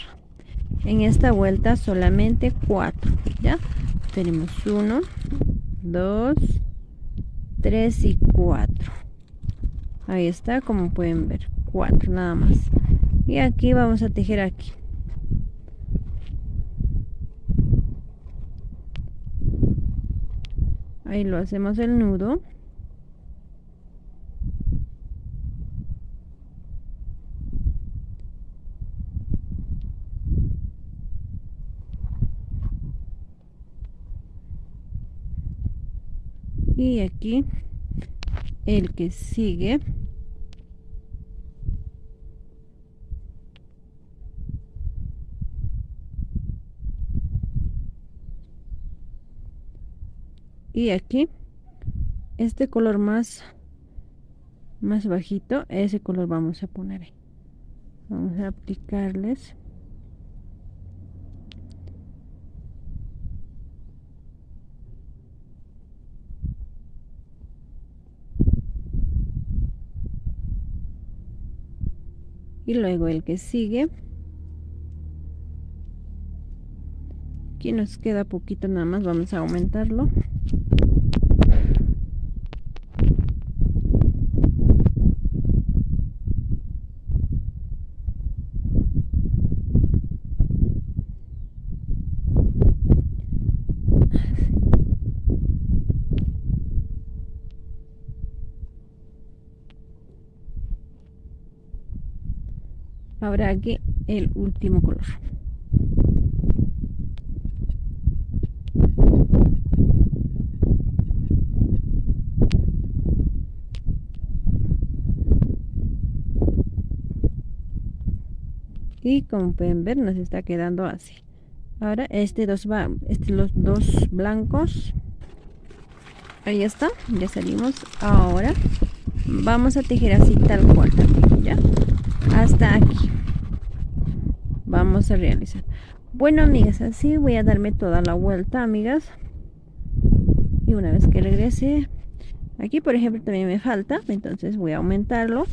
en esta vuelta solamente 4. Ya tenemos 1, 2, 3 y 4. Ahí está, como pueden ver, 4 nada más. Y aquí vamos a tejer aquí. Ahí lo hacemos el nudo. Y aquí el que sigue. Y aquí este color más bajito, ese color vamos a poner ahí. Vamos a aplicarles. Y luego el que sigue. Aquí nos queda poquito nada más, vamos a aumentarlo. Ahora aquí el último color. Y como pueden ver nos está quedando así. Ahora los dos blancos. Ahí está, ya salimos. Ahora vamos a tejer así tal cual también, ¿ya? Hasta aquí. Vamos a realizar. Bueno, amigas, así voy a darme toda la vuelta, amigas. Y una vez que regrese, aquí por ejemplo también me falta, entonces voy a aumentarlo.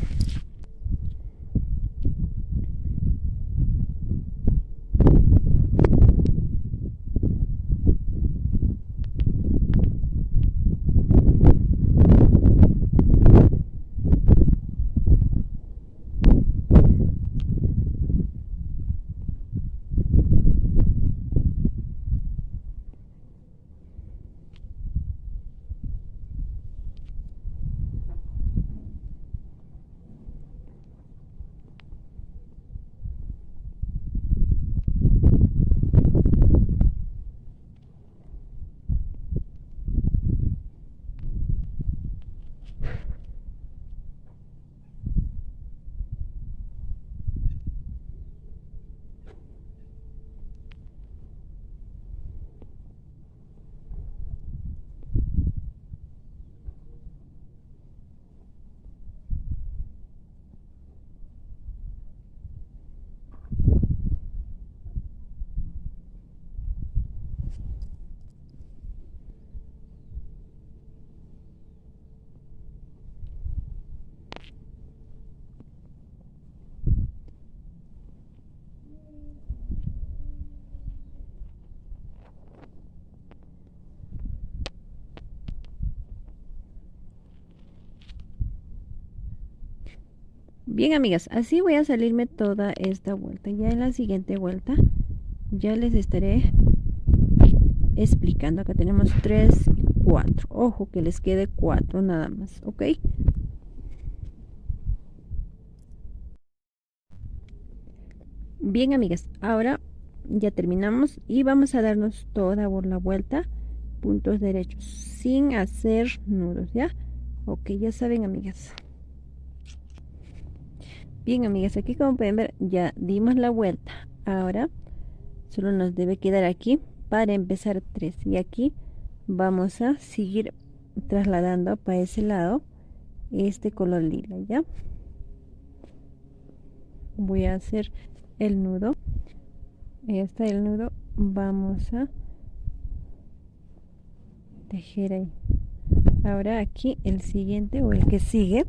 Bien, amigas, así voy a salirme toda esta vuelta. Ya en la siguiente vuelta ya les estaré explicando. Acá tenemos 3 y 4. Ojo que les quede 4 nada más, ¿ok? Bien, amigas, ahora ya terminamos y vamos a darnos toda la vuelta, puntos derechos, sin hacer nudos, ¿ya? Ok, ya saben, amigas. Bien, amigas, aquí como pueden ver ya dimos la vuelta. Ahora solo nos debe quedar aquí para empezar 3 y aquí vamos a seguir trasladando para ese lado este color lila, ¿ya? Voy a hacer el nudo. Ahí está el nudo. Vamos a tejer ahí. Ahora aquí el siguiente o el que sigue.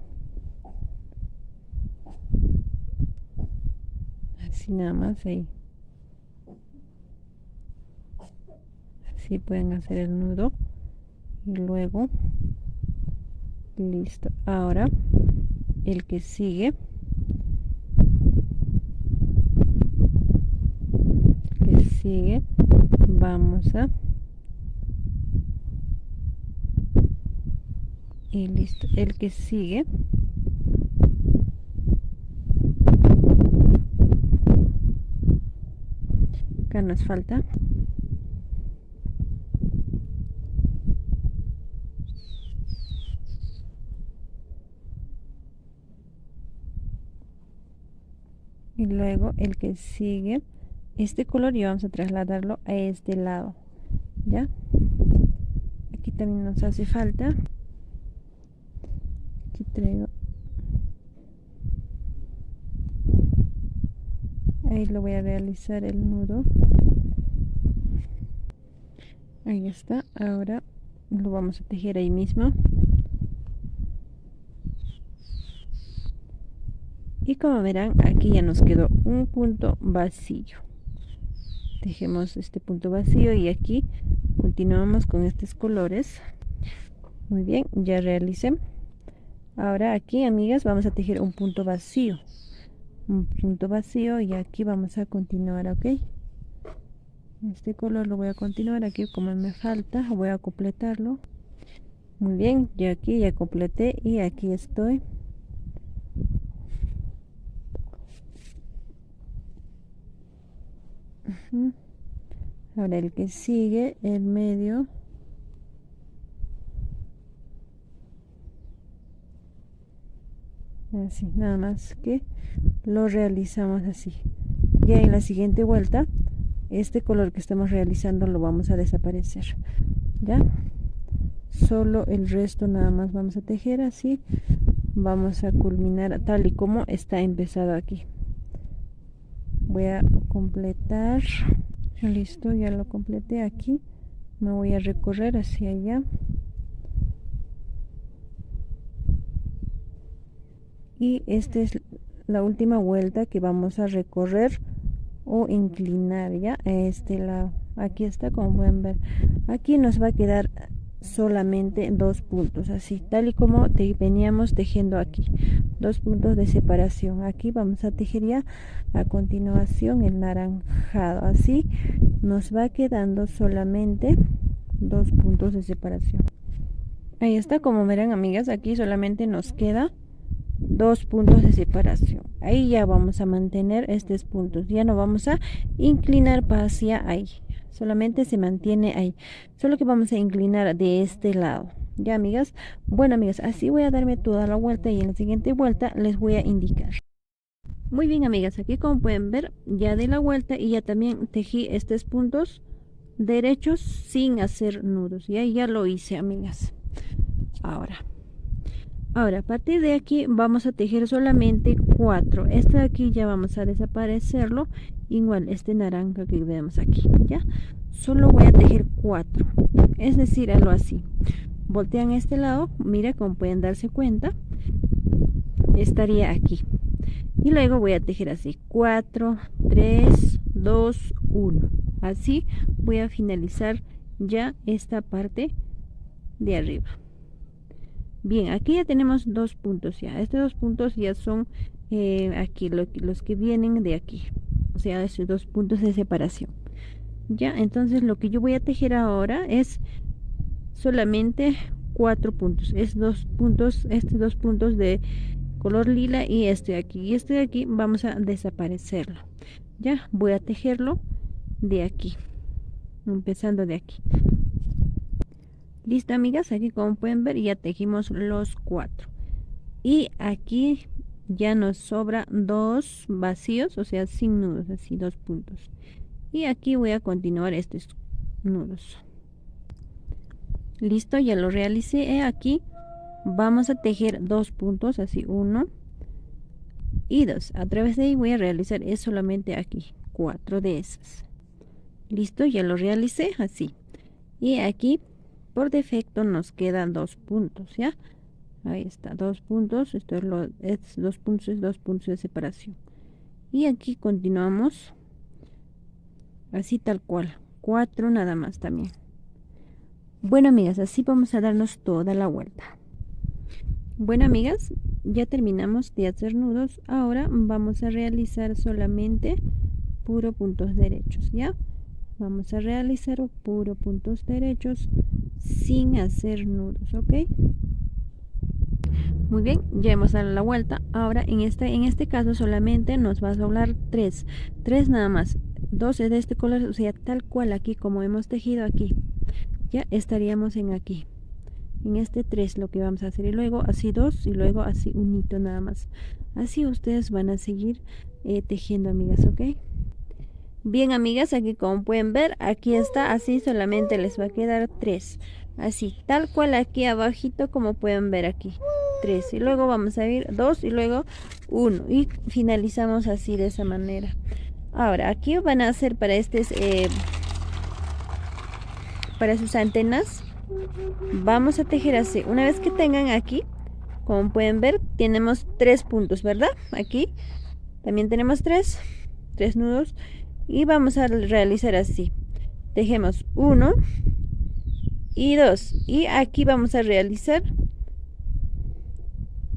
Así nada más ahí. Así pueden hacer el nudo. Y luego, listo. Ahora el que sigue. Sigue, vamos a y listo, el que sigue acá nos falta y luego el que sigue. Este color y vamos a trasladarlo a este lado, ¿ya? Aquí también nos hace falta. Aquí traigo. Ahí lo voy a realizar el nudo. Ahí está. Ahora lo vamos a tejer ahí mismo. Y como verán, aquí ya nos quedó un punto vacío. Tejemos este punto vacío y aquí continuamos con estos colores. Muy bien, ya realicé. Ahora aquí, amigas, vamos a tejer un punto vacío y aquí vamos a continuar, ok. Este color lo voy a continuar aquí como me falta, voy a completarlo. Muy bien, ya aquí ya completé y aquí estoy. Ahora el que sigue, el medio. Así, nada más que lo realizamos así. Ya en la siguiente vuelta, este color que estamos realizando lo vamos a desaparecer. ¿Ya? Solo el resto nada más vamos a tejer así. Vamos a culminar tal y como está empezado aquí. Voy a completar. Listo, ya lo completé aquí. Me voy a recorrer hacia allá. Y esta es la última vuelta que vamos a recorrer o inclinar ya a este lado. Aquí está, como pueden ver. Aquí nos va a quedar solamente 2 puntos, así tal y como veníamos tejiendo aquí, 2 puntos de separación. Aquí vamos a tejer ya a continuación el naranjado, así nos va quedando solamente 2 puntos de separación. Ahí está, como verán, amigas, aquí solamente nos queda 2 puntos de separación. Ahí ya vamos a mantener estos puntos, ya no vamos a inclinar para hacia ahí, solamente se mantiene ahí, solo que vamos a inclinar de este lado. Ya, amigas, bueno, amigas, así voy a darme toda la vuelta y en la siguiente vuelta les voy a indicar. Muy bien, amigas, aquí como pueden ver ya di la vuelta y ya también tejí estos puntos derechos sin hacer nudos. Y ahí ya lo hice, amigas. Ahora a partir de aquí vamos a tejer solamente 4. Este de aquí ya vamos a desaparecerlo. Igual este naranja que vemos aquí, ya. Solo voy a tejer 4. Es decir, hazlo así. Voltean este lado, mira, como pueden darse cuenta, estaría aquí. Y luego voy a tejer así, 4, 3, 2, 1. Así voy a finalizar ya esta parte de arriba. Bien, aquí ya tenemos 2 puntos ya. Estos 2 puntos ya son aquí los que vienen de aquí. o sea, esos 2 puntos de separación. Ya, entonces lo que yo voy a tejer ahora es solamente 4 puntos. Es 2 puntos, estos 2 puntos de color lila y este de aquí. Y este de aquí vamos a desaparecerlo. Ya, voy a tejerlo de aquí, empezando de aquí. Listo, amigas, aquí como pueden ver ya tejimos los 4. Y aquí ya nos sobra 2 vacíos, o sea, sin nudos, así 2 puntos. Y aquí voy a continuar estos nudos. Listo, ya lo realicé. Aquí vamos a tejer 2 puntos, así 1 y 2. A través de ahí voy a realizar es solamente aquí 4 de esas. Listo, ya lo realicé así. Y aquí por defecto nos quedan 2 puntos, ¿ya? Ahí está, 2 puntos. Esto es 2 puntos de separación. Y aquí continuamos así tal cual, 4 nada más también. Bueno, amigas, así vamos a darnos toda la vuelta. Bueno, amigas, ya terminamos de hacer nudos. Ahora vamos a realizar solamente puro puntos derechos, ¿ya? Vamos a realizar puro puntos derechos sin hacer nudos, ¿ok? Muy bien, ya hemos dado la vuelta. Ahora en este caso solamente nos va a doblar 3 nada más. 2 de este color, o sea, tal cual aquí como hemos tejido aquí. Ya estaríamos en aquí. En este 3 lo que vamos a hacer. Y luego así 2 y luego así un hito nada más. Así ustedes van a seguir tejiendo, amigas, ¿ok? Bien, amigas, aquí como pueden ver, aquí está, así solamente les va a quedar 3. Así, tal cual aquí abajito como pueden ver aquí. 3 y luego vamos a ir 2 y luego 1 y finalizamos así de esa manera. Ahora, aquí van a hacer para para sus antenas. Vamos a tejer así. Una vez que tengan aquí, como pueden ver, tenemos 3 puntos, ¿verdad? Aquí también tenemos 3 nudos. Y vamos a realizar así. Tejemos 1 y 2. Y aquí vamos a realizar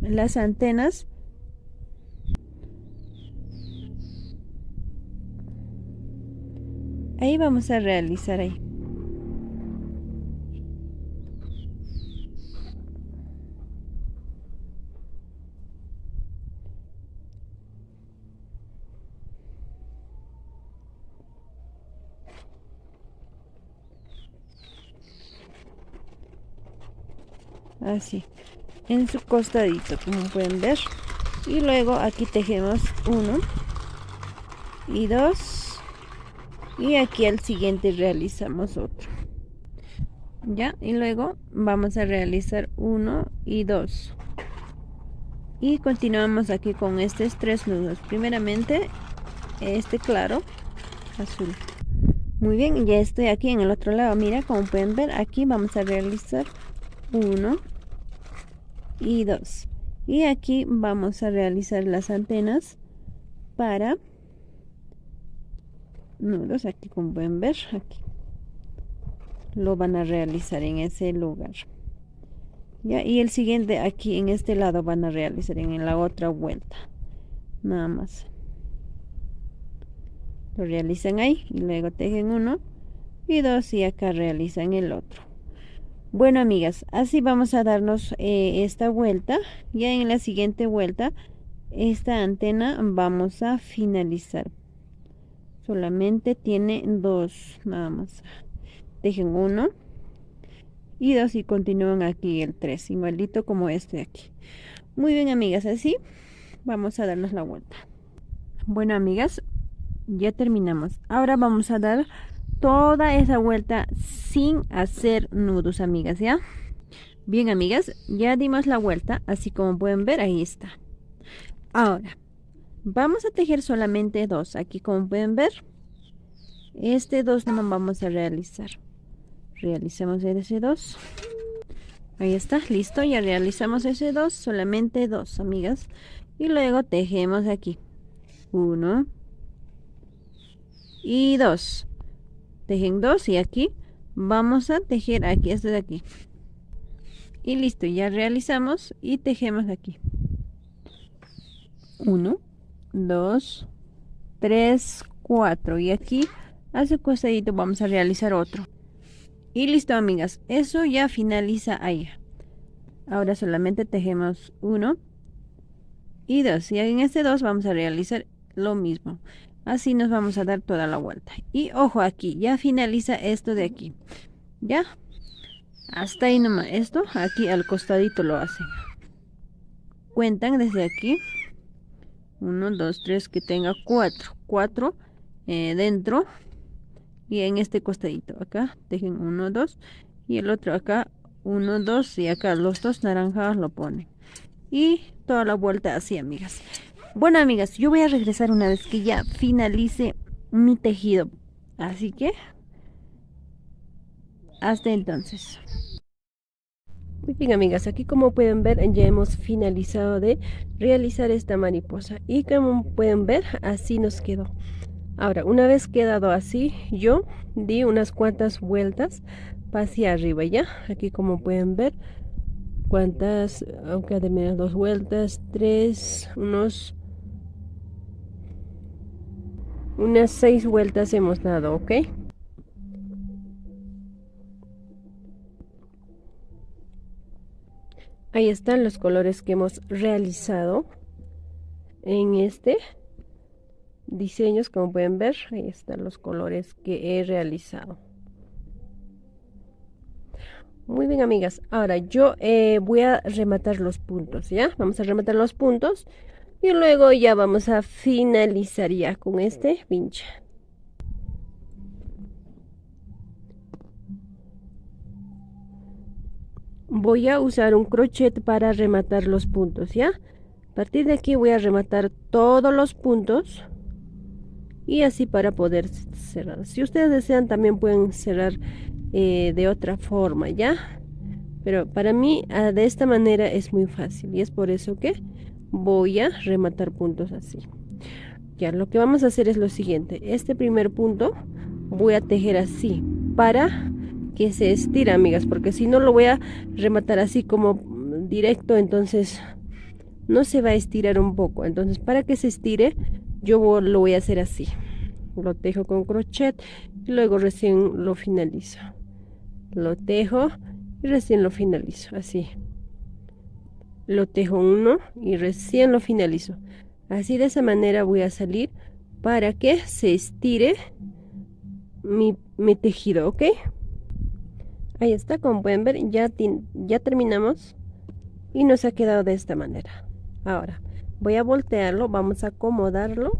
las antenas. Ahí vamos a realizar ahí. Así, en su costadito, como pueden ver. Y luego aquí tejemos 1 y 2. Y aquí al siguiente realizamos otro. Ya, y luego vamos a realizar 1 y 2. Y continuamos aquí con estos 3 nudos. Primeramente, este claro, azul. Muy bien, ya estoy aquí en el otro lado. Mira, como pueden ver, aquí vamos a realizar 1 y 2. Y aquí vamos a realizar las antenas para nudos. Aquí como pueden ver, aquí lo van a realizar en ese lugar. Ya, y el siguiente aquí en este lado van a realizar en la otra vuelta. Nada más. Lo realizan ahí y luego tejen 1 y 2 y acá realizan el otro. Bueno, amigas, así vamos a darnos esta vuelta. Ya en la siguiente vuelta, esta antena vamos a finalizar. Solamente tiene 2 nada más. Tejen 1 y 2 y continúan aquí el 3, igualito como este de aquí. Muy bien, amigas, así vamos a darnos la vuelta. Bueno, amigas, ya terminamos. Ahora vamos a dar toda esa vuelta sin hacer nudos, amigas, ¿ya? Bien, amigas, ya dimos la vuelta, así como pueden ver, ahí está. Ahora, vamos a tejer solamente 2. Aquí como pueden ver, este 2 no vamos a realizar. Realizamos ese 2. Ahí está, listo, ya realizamos ese 2, solamente 2, amigas. Y luego tejemos aquí 1 y 2. Tejen 2 y aquí vamos a tejer aquí, este de aquí. Y listo, ya realizamos y tejemos aquí 1, 2, 3, 4 y aquí a su costadito vamos a realizar otro. Y listo, amigas, eso ya finaliza ahí. Ahora solamente tejemos 1 y 2 y en este 2 vamos a realizar lo mismo. Así nos vamos a dar toda la vuelta. Y ojo, aquí ya finaliza esto de aquí. Ya, hasta ahí nomás. Esto aquí al costadito lo hacen. Cuentan desde aquí 1, 2, 3, que tenga 4 dentro y en este costadito acá dejen 1, 2 y el otro acá 1, 2 y acá los dos naranjados lo ponen y toda la vuelta así, amigas. Bueno, amigas, yo voy a regresar una vez que ya finalice mi tejido, así que hasta entonces. Muy bien, amigas, aquí como pueden ver ya hemos finalizado de realizar esta mariposa y como pueden ver así nos quedó. Ahora, una vez quedado así, yo di unas cuantas vueltas hacia arriba, ya. Aquí como pueden ver, cuántas, aunque de menos 2 vueltas, 3, unas 6 vueltas hemos dado, ¿ok? Ahí están los colores que hemos realizado en este diseños, como pueden ver, ahí están los colores que he realizado. Muy bien, amigas, ahora yo voy a rematar los puntos, ¿ya? Vamos a rematar los puntos y luego ya vamos a finalizar ya con este vincha. Voy a usar un crochet para rematar los puntos, ¿ya? A partir de aquí voy a rematar todos los puntos y así para poder cerrar. Si ustedes desean también pueden cerrar de otra forma, ¿ya? Pero para mí de esta manera es muy fácil y es por eso que voy a rematar puntos así. Ya, lo que vamos a hacer es lo siguiente. Este primer punto voy a tejer así para que se estire, amigas, porque si no lo voy a rematar así como directo, entonces no se va a estirar un poco. Entonces para que se estire yo lo voy a hacer así. Lo tejo con crochet y luego recién lo finalizo. Lo tejo y recién lo finalizo, así. Lo tejo uno y recién lo finalizo. Así, de esa manera voy a salir para que se estire mi tejido, ¿ok? Ahí está, como pueden ver, ya terminamos y nos ha quedado de esta manera. Ahora voy a voltearlo, vamos a acomodarlo.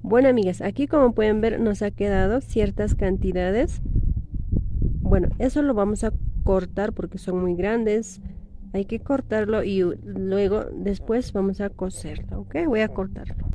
Bueno, amigas, aquí como pueden ver nos ha quedado ciertas cantidades. Bueno, eso lo vamos a cortar porque son muy grandes. Hay que cortarlo y luego después vamos a coserlo, ¿ok? Voy a cortarlo.